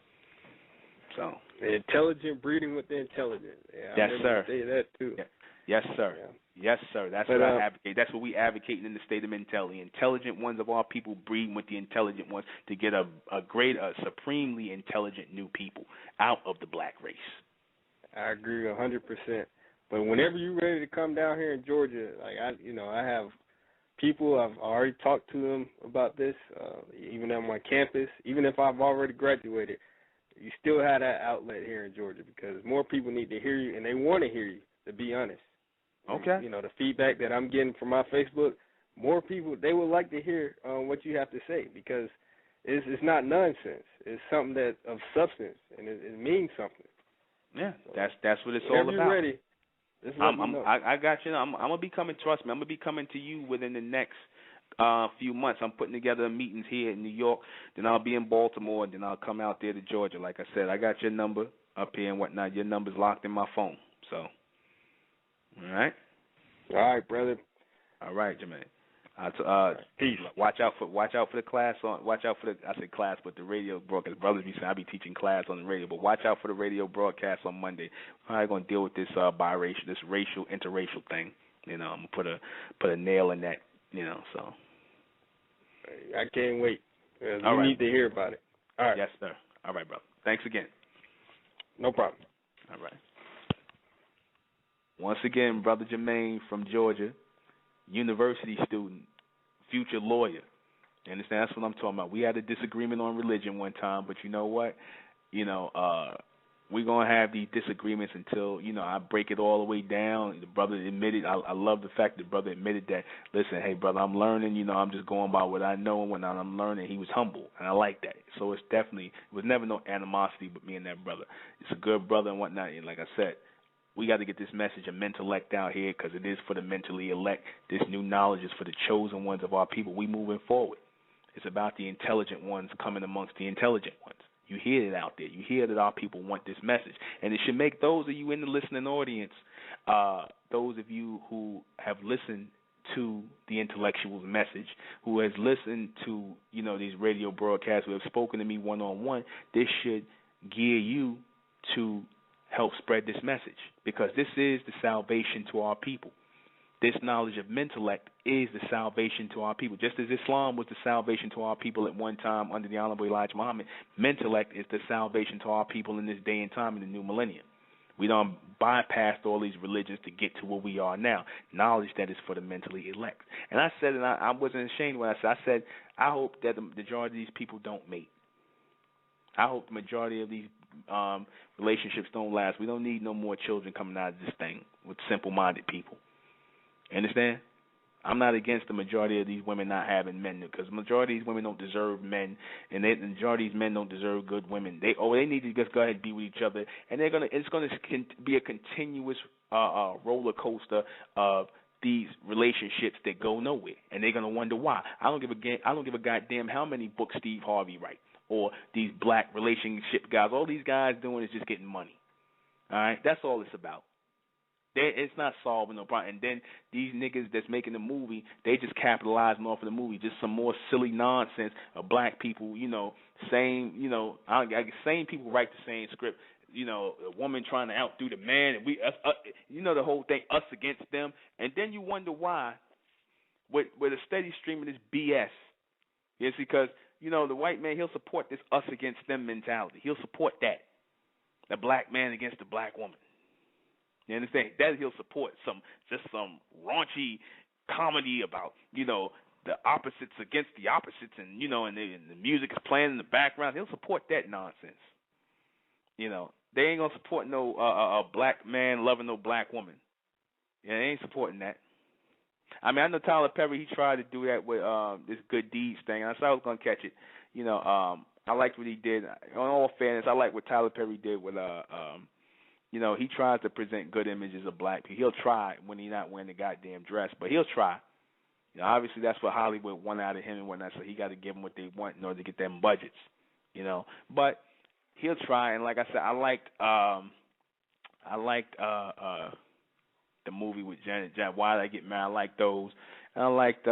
So intelligent breeding with the intelligent. Yeah, yes, sir. Say that too. Yeah. Yes, sir. Yeah. Yes, sir. That's what I advocate. That's what we advocating in the state of mentality. Intelligent ones of our people breeding with the intelligent ones to get a supremely intelligent new people out of the black race. I agree 100%. But whenever you're ready to come down here in Georgia, I have people, I've already talked to them about this, even on my campus, even if I've already graduated, you still have that outlet here in Georgia because more people need to hear you, and they want to hear you, to be honest. Okay. The feedback that I'm getting from my Facebook, more people, they would like to hear what you have to say because it's not nonsense. It's something that of substance, and it means something. Yeah, so that's what it's all about. You're ready. I got you. I'm gonna be coming. Trust me, I'm gonna be coming to you within the next few months. I'm putting together meetings here in New York. Then I'll be in Baltimore, and then I'll come out there to Georgia. Like I said, I got your number up here and whatnot. Your number's locked in my phone. So. All right. All right, brother. All right, Jermaine. Peace. Watch out for the class on. Watch out for I said class, but the radio broadcast. Brothers be saying I be teaching class on the radio, but watch out for the radio broadcast on Monday. I'm probably gonna deal with this biracial, this racial, interracial thing. I'm gonna put a nail in that. So. I can't wait. All right. Need to hear about it. All right. Yes, sir. All right, brother. Thanks again. No problem. All right. Once again, Brother Jermaine from Georgia, university student, future lawyer. You understand? That's what I'm talking about. We had a disagreement on religion one time, but you know what? We're going to have these disagreements until, I break it all the way down. The brother admitted, I love the fact that the brother admitted that, listen, hey, brother, I'm learning, I'm just going by what I know and what I'm learning. He was humble, and I like that. So it was never no animosity with me and that brother. It's a good brother and whatnot, and like I said, we got to get this message of mentellect out here because it is for the mentally elect. This new knowledge is for the chosen ones of our people. We moving forward. It's about the intelligent ones coming amongst the intelligent ones. You hear it out there. You hear that our people want this message. And it should make those of you in the listening audience, those of you who have listened to the intellectual's message, who has listened to, these radio broadcasts, who have spoken to me one-on-one, this should gear you to help spread this message because this is the salvation to our people. this knowledge of intellect is the salvation to our people. Just as Islam was the salvation to our people at one time under the Honorable Elijah Muhammad, intellect is the salvation to our people in this day and time in the new millennium. We don't bypass all these religions to get to where we are now. Knowledge that is for the mentally elect. And I said, and I wasn't ashamed when I said, I hope that the majority of these people don't mate. I hope the majority of these relationships don't last. We don't need no more children coming out of this thing with simple-minded people. Understand? I'm not against the majority of these women not having men, because the majority of these women don't deserve men, and the majority of these men don't deserve good women. They need to just go ahead and be with each other, and it's gonna be a continuous roller coaster of these relationships that go nowhere, and they're gonna wonder why. I don't give a goddamn how many books Steve Harvey writes or these black relationship guys. All these guys doing is just getting money. All right, that's all it's about. It's not solving no problem. And then these niggas that's making the movie, they just capitalizing off of the movie. Just some more silly nonsense of black people, same people write the same script. A woman trying to outdo the man, and the whole thing, us against them. And then you wonder why, with a steady stream of this BS. It's because, the white man, he'll support this us against them mentality. He'll support that. The black man against the black woman. You understand? That he'll support some raunchy comedy about, the opposites against the opposites, and and the music is playing in the background. He'll support that nonsense. They ain't gonna support no a black man loving no black woman. Yeah, they ain't supporting that. I mean, I know Tyler Perry. He tried to do that with this good deeds thing. I said I was gonna catch it. I liked what he did. In all fairness, I like what Tyler Perry did with he tries to present good images of black people. He'll try when he's not wearing the goddamn dress, but he'll try. Obviously that's what Hollywood want out of him and whatnot, so he got to give them what they want in order to get them budgets. But he'll try. And like I said, I liked the movie with Janet Jackson, Why Did I Get Married? I like those. And I liked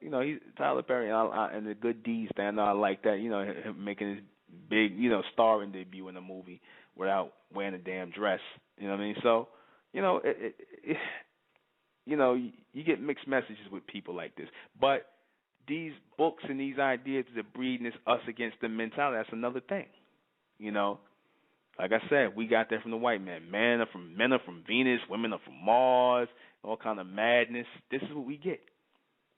he's Tyler Perry and the Good Deeds thing. I like that. Him making his big starring debut in the movie without wearing a damn dress. You know what I mean? So, you get mixed messages with people like this. But these books and these ideas that breeding this us against them mentality, that's another thing. Like I said, we got that from the white man. Men are from Venus, women are from Mars, all kind of madness. This is what we get.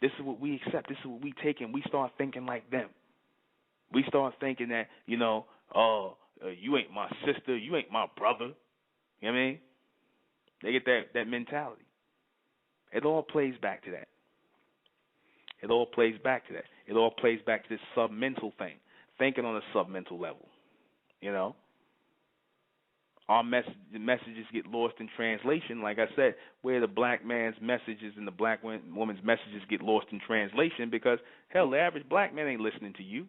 This is what we accept. This is what we take, and we start thinking like them. We start thinking that, you ain't my sister, you ain't my brother. You know what I mean? They get that mentality. It all plays back to that. It all plays back to this submental thing, thinking on a submental level. Our the messages get lost in translation, like I said, where the black man's messages and the black woman's messages get lost in translation because, hell, the average black man ain't listening to you.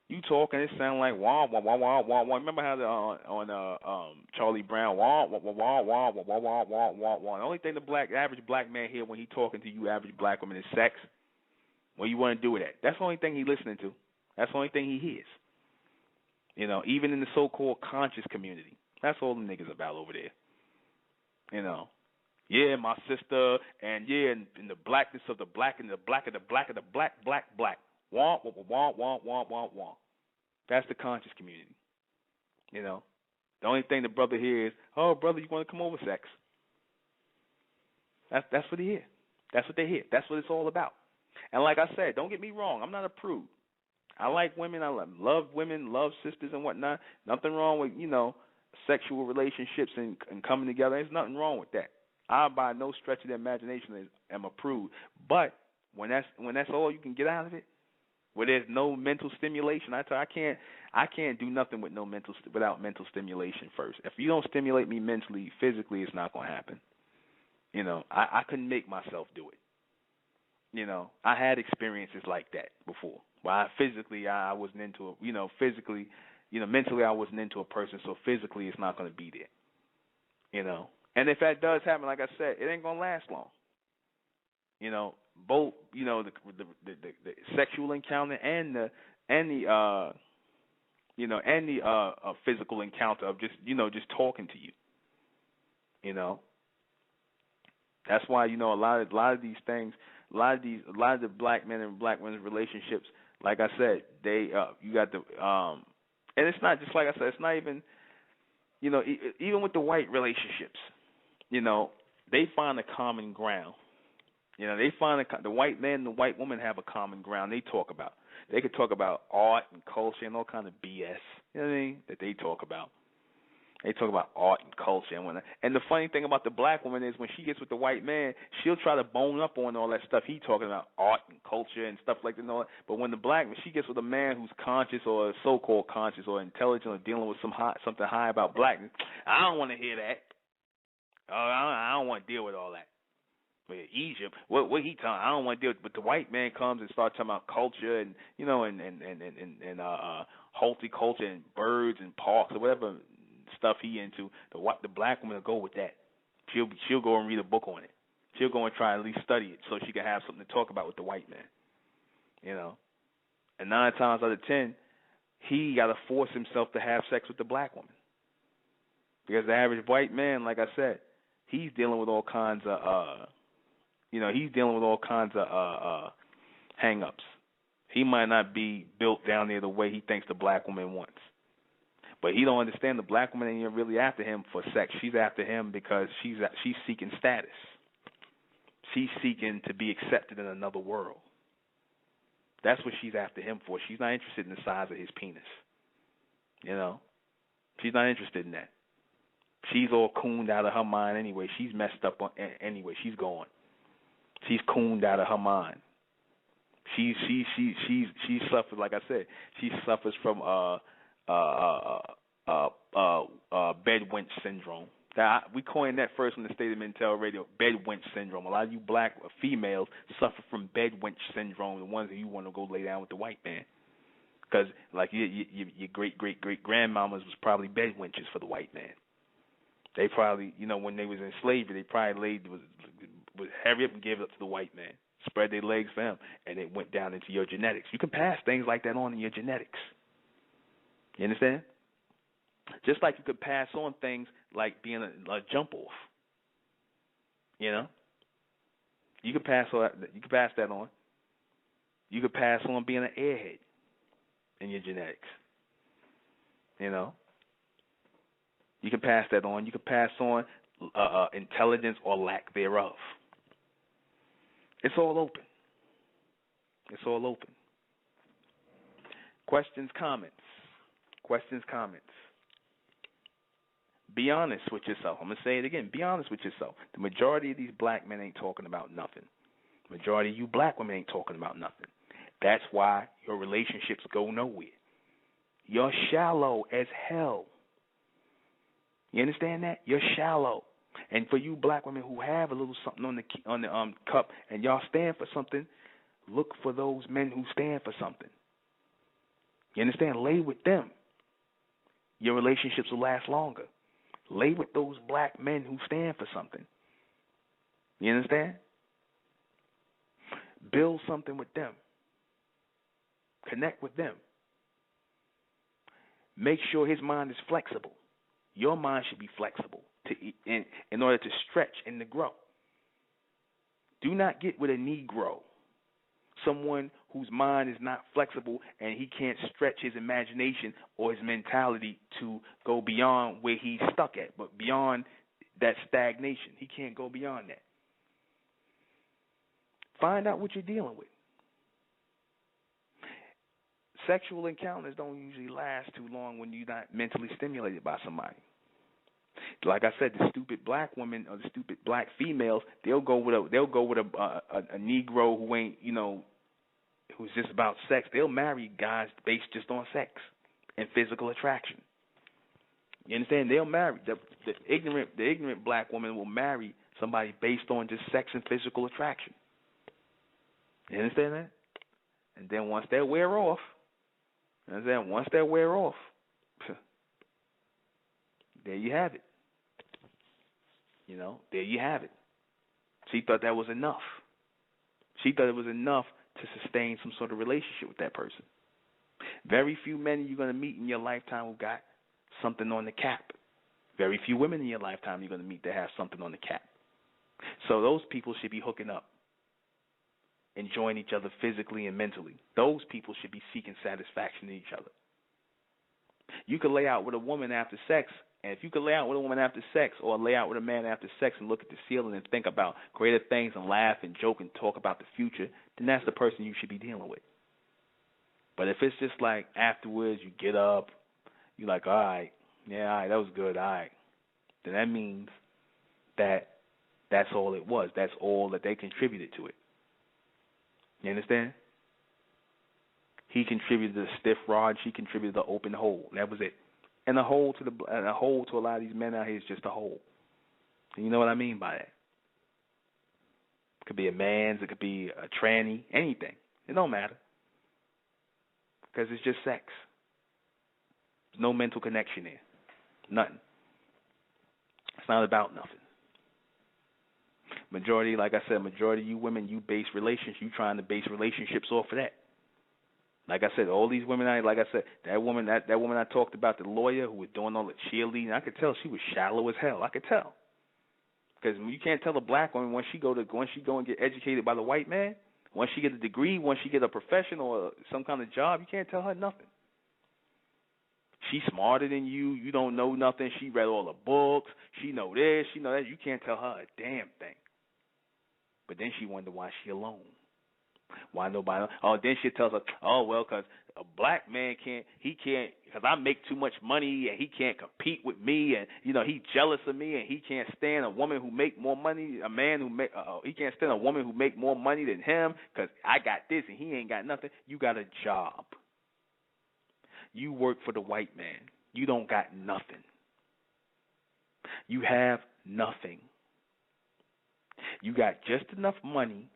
You talking, it sound like wah wah wah wah wah wah. Remember how on Charlie Brown wah wah wah wah wah wah wah wah wah wah wah. The only thing the average black man hear when he talking to you, average black woman, is sex. What you want to do with that? That's the only thing he listening to. That's the only thing he hears. Even in the so-called conscious community, that's all the niggas about over there. Yeah, my sister, and and the blackness of the black, and the black of the black of the black. Wah, wah, wah, wah, wah, wah, wah. That's the conscious community. The only thing the brother hears is, oh, brother, you want to come over, sex? That's what he hear. That's what they hear. That's what it's all about. And like I said, don't get me wrong. I'm not a prude. I like women. I love women, love sisters and whatnot. Nothing wrong with, sexual relationships and coming together. There's nothing wrong with that. I, by no stretch of the imagination, am a prude. But when that's all you can get out of it, where there's no mental stimulation, I can't do nothing without mental stimulation first. If you don't stimulate me mentally, physically, it's not gonna happen. I couldn't make myself do it. I had experiences like that before. Well, physically, I wasn't into it. Physically, mentally, I wasn't into a person, so physically, it's not gonna be there. And if that does happen, like I said, it ain't gonna last long. Both, the sexual encounter and the physical encounter of just talking to you. That's why, you know, a lot of these things, a lot of the black men and black women's relationships, like I said, they you got the and it's not just like I said, it's not even, you know, even with the white relationships, you know, they find a common ground. You know, they find the white man and the white woman have a common ground. They talk about. They could talk about art and culture and all kind of BS. You know what I mean? That they talk about. They talk about art and culture and whatnot. And the funny thing about the black woman is when she gets with the white man, she'll try to bone up on all that stuff he talking about, art and culture and stuff like that and all that. But when she gets with a man who's conscious or so-called conscious or intelligent or dealing with something high about blackness, I don't want to hear that. I don't want to deal with all that. But Egypt, what he talking? I don't want to deal with. But the white man comes and starts talking about culture and, you know, and horticulture and birds and parks or whatever stuff he into. The black woman will go with that. She'll go and read a book on it. She'll go and try at least study it so she can have something to talk about with the white man. You know, and 9 times out of 10, he got to force himself to have sex with the black woman because the average white man, like I said, he's dealing with all kinds of hang-ups. He might not be built down there the way he thinks the black woman wants. But he don't understand the black woman ain't really after him for sex. She's after him because she's seeking status. She's seeking to be accepted in another world. That's what she's after him for. She's not interested in the size of his penis. You know? She's not interested in that. She's all cooned out of her mind anyway. She's messed up anyway. She's gone. She's cooned out of her mind. She suffers, like I said, she suffers from bedwench syndrome. We coined that first on the State of Mentel Radio, bedwench syndrome. A lot of you black females suffer from bedwench syndrome, the ones that you want to go lay down with the white man. Because, like, your great-great-great-grandmamas was probably bedwenches for the white man. They probably, you know, when they was in slavery, they probably was hurry up and give it up to the white man, spread their legs for him, and it went down into your genetics. You can pass things like that on in your genetics. You understand? Just like you could pass on things like being a jump off. You know, you could pass that on. You could pass on being an airhead in your genetics. You know, you can pass that on. You can pass on intelligence or lack thereof. It's all open. It's all open. Questions, comments. Be honest with yourself. I'm going to say it again. Be honest with yourself. The majority of these black men ain't talking about nothing. The majority of you black women ain't talking about nothing. That's why your relationships go nowhere. You're shallow as hell. You understand that? You're shallow. And for you black women who have a little something on the cup and y'all stand for something, look for those men who stand for something. You understand? Lay with them. Your relationships will last longer. Lay with those black men who stand for something. You understand? Build something with them. Connect with them. Make sure his mind is flexible. Your mind should be flexible in order to stretch and to grow. Do not get with a Negro, someone whose mind is not flexible and he can't stretch his imagination or his mentality to go beyond where he's stuck at, but beyond that stagnation. He can't go beyond that. Find out what you're dealing with. Sexual encounters don't usually last too long when you're not mentally stimulated by somebody. Like I said, the stupid black women or the stupid black females, they'll go with a Negro who ain't, you know, who's just about sex. They'll marry guys based just on sex and physical attraction. You understand? They'll marry the ignorant black woman will marry somebody based on just sex and physical attraction. You understand that? And then once that wear off, there you have it. You know, there you have it. She thought that was enough. She thought it was enough to sustain some sort of relationship with that person. Very few men you're going to meet in your lifetime who got something on the cap. Very few women in your lifetime you're going to meet that have something on the cap. So those people should be hooking up, enjoying each other physically and mentally. Those people should be seeking satisfaction in each other. You could lay out with a woman after sex, and if you could lay out with a woman after sex or lay out with a man after sex and look at the ceiling and think about greater things and laugh and joke and talk about the future, then that's the person you should be dealing with. But if it's just like afterwards you get up, you're like, all right, yeah, all right, that was good, all right, then that means that that's all it was. That's all that they contributed to it. You understand? He contributed the stiff rod. She contributed the open hole. That was it. And a hole to a lot of these men out here is just a hole. And you know what I mean by that? It could be a man's. It could be a tranny. Anything. It don't matter. Because it's just sex. There's no mental connection there. Nothing. It's not about nothing. Majority, like I said, majority of you women, you trying to base relationships off of that. Like I said, all these women, that woman I talked about, the lawyer who was doing all the cheerleading, I could tell she was shallow as hell. I could tell. Because you can't tell a black woman once she go and get educated by the white man, once she get a degree, once she get a profession or some kind of job, you can't tell her nothing. She's smarter than you. You don't know nothing. She read all the books. She know this. She know that. You can't tell her a damn thing. But then she wonder why she alone. Why nobody? Oh, then she tells her, oh, well, because a black man because I make too much money and he can't compete with me, and, he's jealous of me, and he can't stand a woman who make more money, he can't stand a woman who make more money than him because I got this and he ain't got nothing. You got a job. You work for the white man. You don't got nothing. You have nothing. You got just enough money.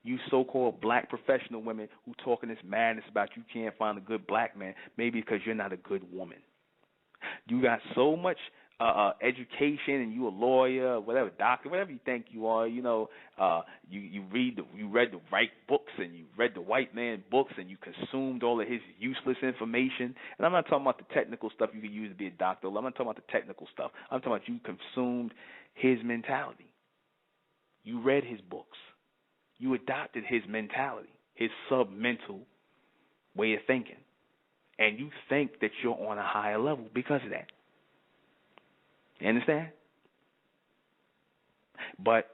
You so-called black professional women who talking this madness about you can't find a good black man, maybe because you're not a good woman. You got so much education, and you a lawyer, whatever, doctor, whatever you think you are. You read the right books, and you read the white man books, and you consumed all of his useless information. And I'm not talking about the technical stuff you could use to be a doctor. I'm not talking about the technical stuff. I'm talking about you consumed his mentality. You read his books. You adopted his mentality, his sub-mental way of thinking. And you think that you're on a higher level because of that. You understand? But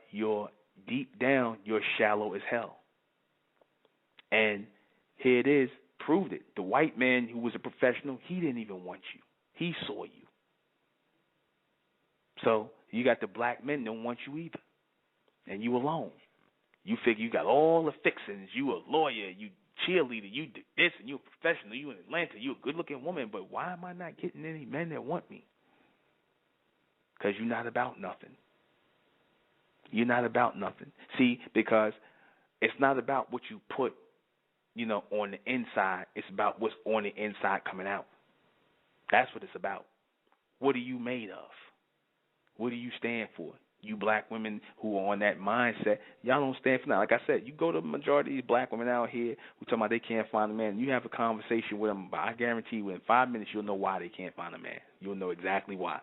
deep down, you're shallow as hell. And here it is, proved it. The white man who was a professional, he didn't even want you. He saw you. So you got the black men don't want you either. And you alone. You figure you got all the fixings. You a lawyer. You cheerleader. You did this, and you a professional. You in Atlanta. You a good-looking woman. But why am I not getting any men that want me? Because you're not about nothing. You're not about nothing. See, because it's not about what you put, on the inside. It's about what's on the inside coming out. That's what it's about. What are you made of? What do you stand for? You black women who are on that mindset, y'all don't stand for nothing. Like I said, you go to the majority of these black women out here who talking about they can't find a man. You have a conversation with them, but I guarantee you in 5 minutes you'll know why they can't find a man. You'll know exactly why.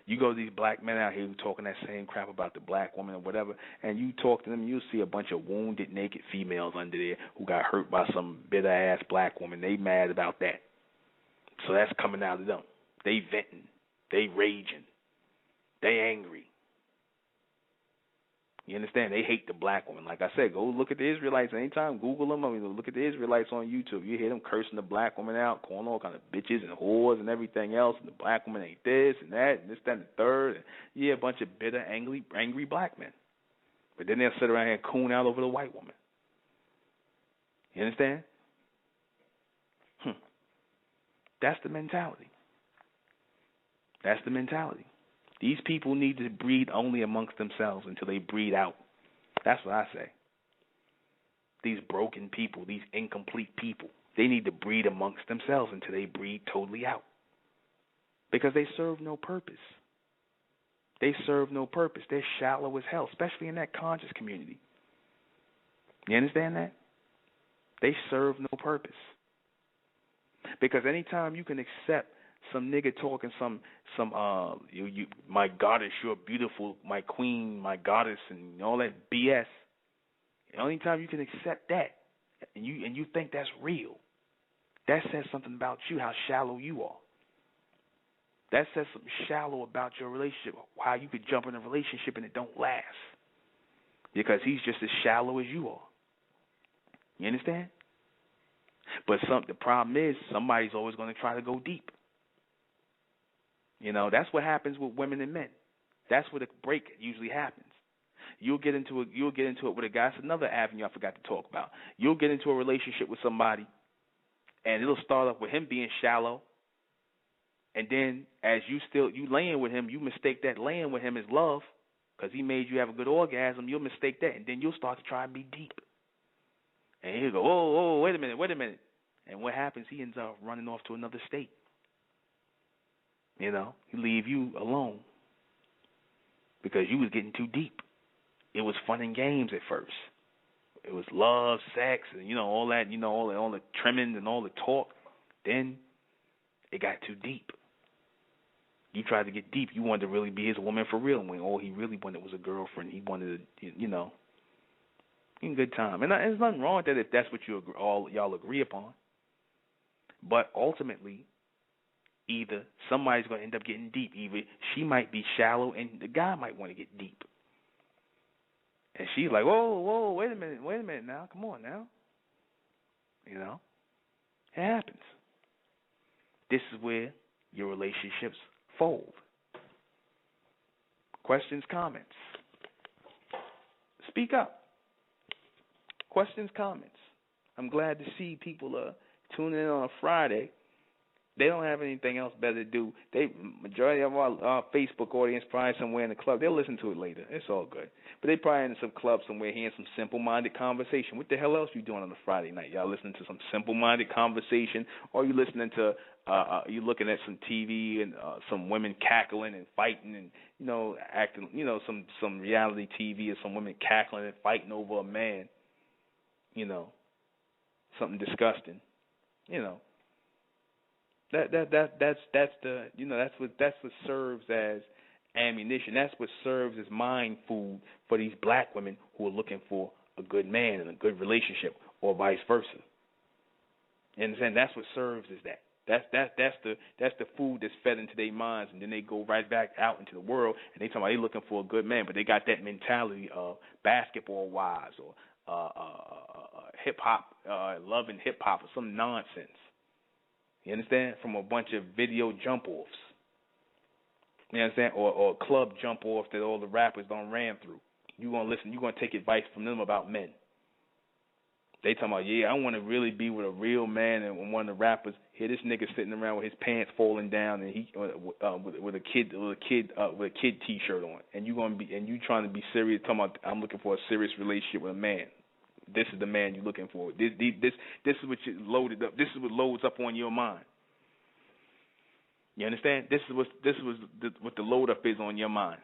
You go to these black men out here who talking that same crap about the black woman or whatever, and you talk to them, you'll see a bunch of wounded, naked females under there who got hurt by some bitter-ass black woman. They mad about that. So that's coming out of them. They venting. They raging. They angry. You understand? They hate the black woman. Like I said, go look at the Israelites anytime. Google them. Look at the Israelites on YouTube. You hear them cursing the black woman out, calling all kind of bitches and whores and everything else. And the black woman ain't this and that and this, that, and the third. And yeah, a bunch of bitter, angry black men. But then they'll sit around here and coon out over the white woman. You understand? That's the mentality. That's the mentality. These people need to breed only amongst themselves until they breed out. That's what I say. These broken people, these incomplete people, they need to breed amongst themselves until they breed totally out. Because they serve no purpose. They serve no purpose. They're shallow as hell, especially in that conscious community. You understand that? They serve no purpose. Because anytime you can accept some nigga talking some you my goddess, you're beautiful, my queen, my goddess, and all that BS. The only time you can accept that, and you think that's real, that says something about you, how shallow you are. That says something shallow about your relationship, how you could jump in a relationship and it don't last, because he's just as shallow as you are. You understand? But the problem is somebody's always going to try to go deep. You know, that's what happens with women and men. That's where the break usually happens. You'll get into it with a guy. That's another avenue I forgot to talk about. You'll get into a relationship with somebody, and it'll start off with him being shallow, and then as you laying with him, you mistake that laying with him as love because he made you have a good orgasm. You'll mistake that, and then you'll start to try and be deep. And he'll go, oh, wait a minute. And what happens, he ends up running off to another state. You know, he leave you alone because you was getting too deep. It was fun and games at first. It was love, sex, and, you know, all that, you know, all the trimmings and all the talk. Then it got too deep. You tried to get deep. You wanted to really be his woman for real, when all he really wanted was a girlfriend. He wanted to, you know, in good time. And there's nothing wrong with that if that's what y'all agree upon. But ultimately, either somebody's going to end up getting deep. Either she might be shallow and the guy might want to get deep. And she's like, whoa, wait a minute now. Come on now. You know, it happens. This is where your relationships fold. Questions, comments. Speak up. Questions, comments. I'm glad to see people tuning in on a Friday. They don't have anything else better to do. Majority of our Facebook audience probably somewhere in the club. They'll listen to it later. It's all good. But they probably in some club somewhere hearing some simple-minded conversation. What the hell else you doing on a Friday night? Y'all listening to some simple-minded conversation, or you listening to you looking at some TV and some women cackling and fighting and, you know, acting, you know, some reality TV or some women cackling and fighting over a man. You know, something disgusting. You know. That's the, you know, that's what serves as ammunition. That's what serves as mind food for these black women who are looking for a good man and a good relationship, or vice versa. You understand? That's what serves as that. That's the food that's fed into their minds, and then they go right back out into the world and they talk about they looking for a good man, but they got that mentality of basketball wives or hip hop, loving hip hop or some nonsense. You understand? From a bunch of video jump-offs. You understand? Or club jump-offs that all the rappers done ran through. You're going to listen. You're going to take advice from them about men. They talking about, yeah, I want to really be with a real man, and one of the rappers, here this nigga sitting around with his pants falling down, and he with a kid T-shirt on, and you trying to be serious, talking about I'm looking for a serious relationship with a man. This is the man you're looking for. This is what you loaded up. This is what loads up on your mind. You understand? This is what the load up is on your mind.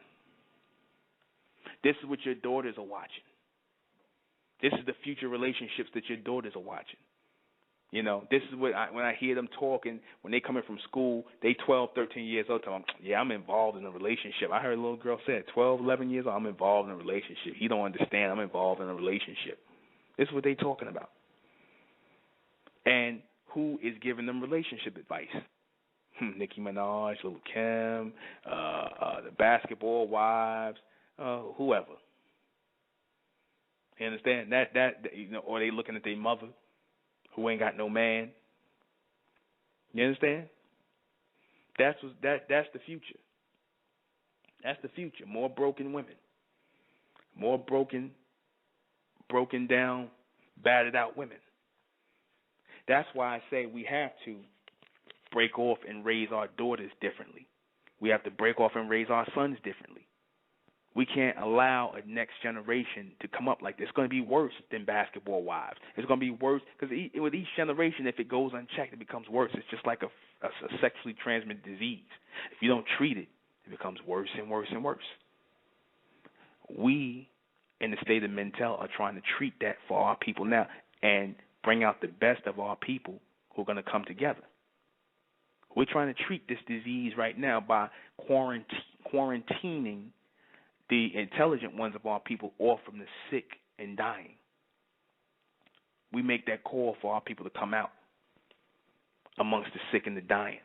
This is what your daughters are watching. This is the future relationships that your daughters are watching. You know, this is what when I hear them talking, when they coming from school, they 12, 13 years old, telling them, yeah, I'm involved in a relationship. I heard a little girl say it, 12, 11 years old, I'm involved in a relationship. He don't understand, I'm involved in a relationship. This is what they talking about. And who is giving them relationship advice? Nicki Minaj, Lil' Kim, the basketball wives, whoever. You understand? That you know, or they looking at their mother who ain't got no man. You understand? That's the future. That's the future. More broken women. More broken down, battered out women. That's why I say we have to break off and raise our daughters differently. We have to break off and raise our sons differently. We can't allow a next generation to come up like this. It's going to be worse than basketball wives. It's going to be worse because with each generation, if it goes unchecked, it becomes worse. It's just like a sexually transmitted disease. If you don't treat it, it becomes worse and worse and worse. We in the state of Mentel are trying to treat that for our people now and bring out the best of our people who are going to come together, We're trying to treat this disease right now by quarantining the intelligent ones of our people off from the sick and dying. We make that call for our people to come out amongst the sick and the dying.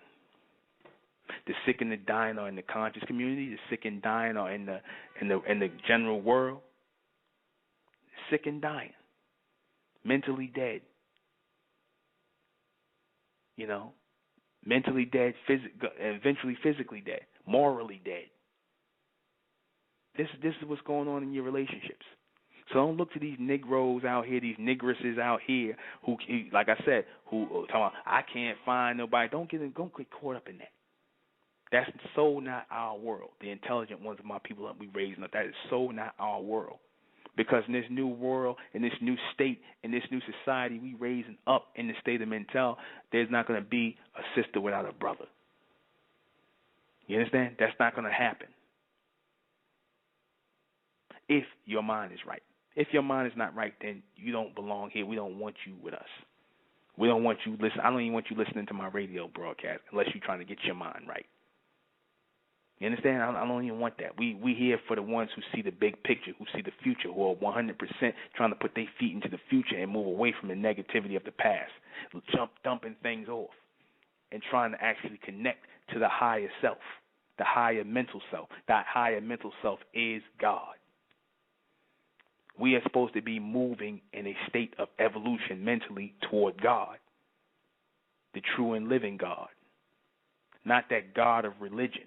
The sick and the dying are in the conscious community. The sick and dying are in the general world. Sick and dying, mentally dead. You know, mentally dead, eventually physically dead, morally dead. This is what's going on in your relationships. So don't look to these Negroes out here, these Negresses out here who, like I said, who talking about, I can't find nobody. Don't get caught up in that. That's so not our world. The intelligent ones of my people that we raising up, that is so not our world. Because in this new world, in this new state, in this new society we raising up in the state of mental, there's not going to be a sister without a brother. You understand? That's not going to happen. If your mind is right. If your mind is not right, then you don't belong here. We don't want you with us. We don't want you listen. I don't even want you listening to my radio broadcast unless you're trying to get your mind right. You understand? I don't even want that. We here for the ones who see the big picture, who see the future, who are 100% trying to put their feet into the future and move away from the negativity of the past, dumping things off, and trying to actually connect to the higher self, the higher mental self. That higher mental self is God. We are supposed to be moving in a state of evolution mentally toward God, the true and living God, not that God of religion.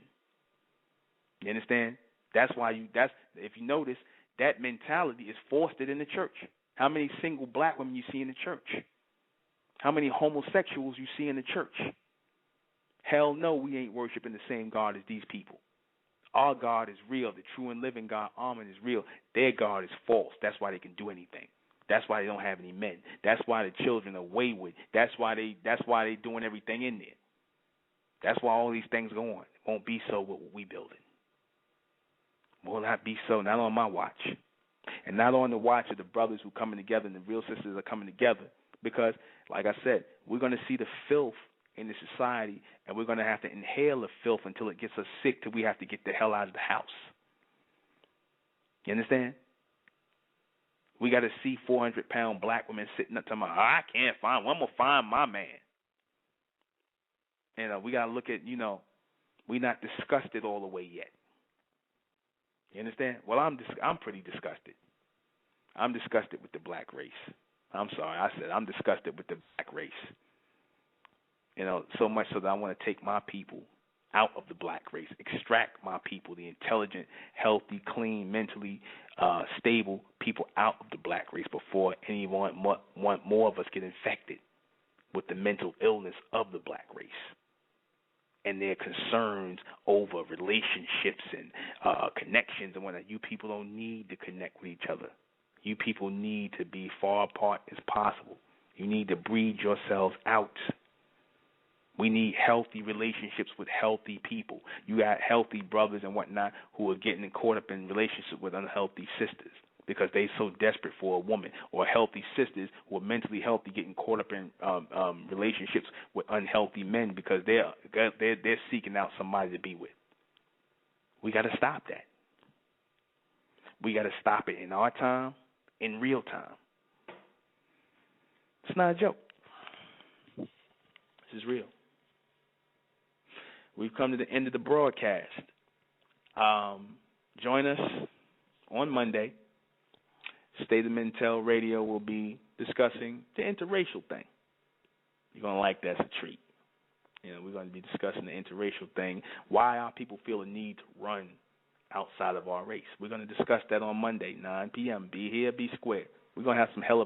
You understand? That's why if you notice, that mentality is fostered in the church. How many single black women you see in the church? How many homosexuals you see in the church? Hell no, we ain't worshiping the same God as these people. Our God is real. The true and living God, Amen, is real. Their God is false. That's why they can do anything. That's why they don't have any men. That's why the children are wayward. That's why they doing everything in there. That's why all these things go on. It won't be so with what we building. Will not be so, not on my watch. And not on the watch of the brothers who coming together and the real sisters are coming together. Because, like I said, we're going to see the filth in the society, and we're going to have to inhale the filth until it gets us sick till we have to get the hell out of the house. You understand? We got to see 400-pound black women sitting up talking about, I can't find one. I'm going to find my man. And we got to look at, we're not disgusted all the way yet. You understand? Well, I'm pretty disgusted. I'm disgusted with the black race. I'm sorry. I said I'm disgusted with the black race. So much so that I want to take my people out of the black race, extract my people, the intelligent, healthy, clean, mentally stable people out of the black race before anyone want more of us get infected with the mental illness of the black race and their concerns over relationships and connections and whatnot. You people don't need to connect with each other. You people need to be far apart as possible. You need to breed yourselves out. We need healthy relationships with healthy people. You got healthy brothers and whatnot who are getting caught up in relationships with unhealthy sisters because they so desperate for a woman, or healthy sisters who are mentally healthy getting caught up in relationships with unhealthy men because they're seeking out somebody to be with. We got to stop that. We got to stop it in our time, in real time. It's not a joke. This is real. We've come to the end of the broadcast. Join us on Monday. State of Mentel Radio will be discussing the interracial thing. You're going to like that. It's a treat. We're going to be discussing the interracial thing, why our people feel a need to run outside of our race. We're going to discuss that on Monday, 9 p.m. Be here, be square. We're going to have some hella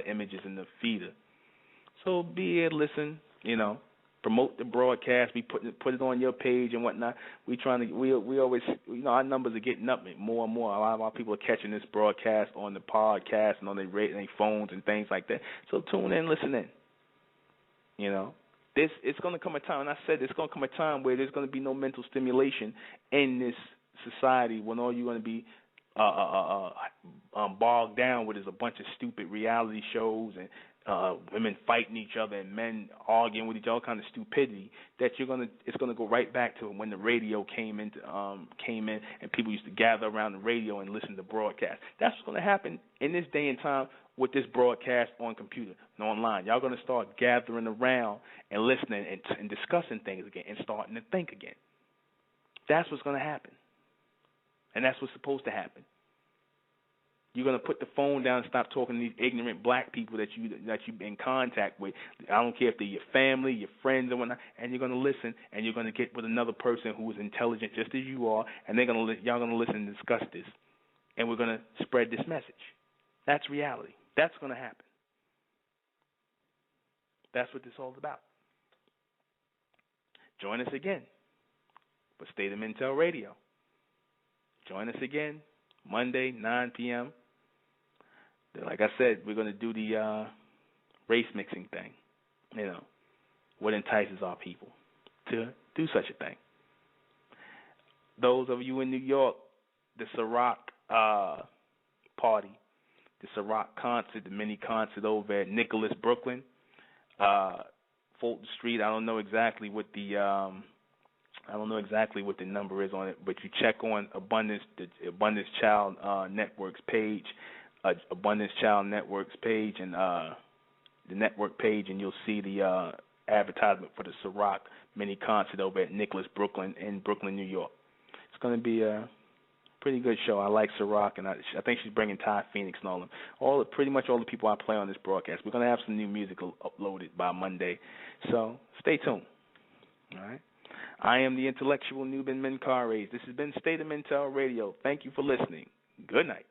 images in the feeder. So be here, listen, promote the broadcast. We put it on your page and whatnot. We always, our numbers are getting up more and more. A lot of our people are catching this broadcast on the podcast and on their phones and things like that. So tune in, listen in. It's going to come a time, and I said it's going to come a time where there's going to be no mental stimulation in this society when all you're going to be bogged down with is a bunch of stupid reality shows and women fighting each other and men arguing with each other, all kind of stupidity, that it's gonna go right back to when the radio came in and people used to gather around the radio and listen to broadcasts. That's what's gonna happen in this day and time with this broadcast on computer and online. Y'all gonna start gathering around and listening and discussing things again and starting to think again. That's what's gonna happen, and that's what's supposed to happen. You're going to put the phone down and stop talking to these ignorant black people that you've been in contact with. I don't care if they're your family, your friends, or whatnot, and you're going to listen, and you're going to get with another person who is intelligent just as you are, and y'all going to listen and discuss this, and we're going to spread this message. That's reality. That's going to happen. That's what this is all about. Join us again for State of Mintel Radio. Join us again Monday, 9 p.m. Like I said, we're going to do the race mixing thing. You know, what entices our people to do such a thing. Those of you in New York, the Ciroc party, the Ciroc concert, the mini concert over at Nicholas, Brooklyn, Fulton Street. I don't know exactly what the number is on it, but you check on the Abundance Child Networks page, Abundance Child Networks page, and the network page, and you'll see the advertisement for the Ciroc mini concert over at Nicholas, Brooklyn, in Brooklyn, New York. It's going to be a pretty good show. I like Ciroc, and I think she's bringing Ty Phoenix and all them. Pretty much all the people I play on this broadcast. We're going to have some new music uploaded by Monday, so stay tuned. All right. I am the intellectual Nuben Menkarayzz. This has been State of Mintel Radio. Thank you for listening. Good night.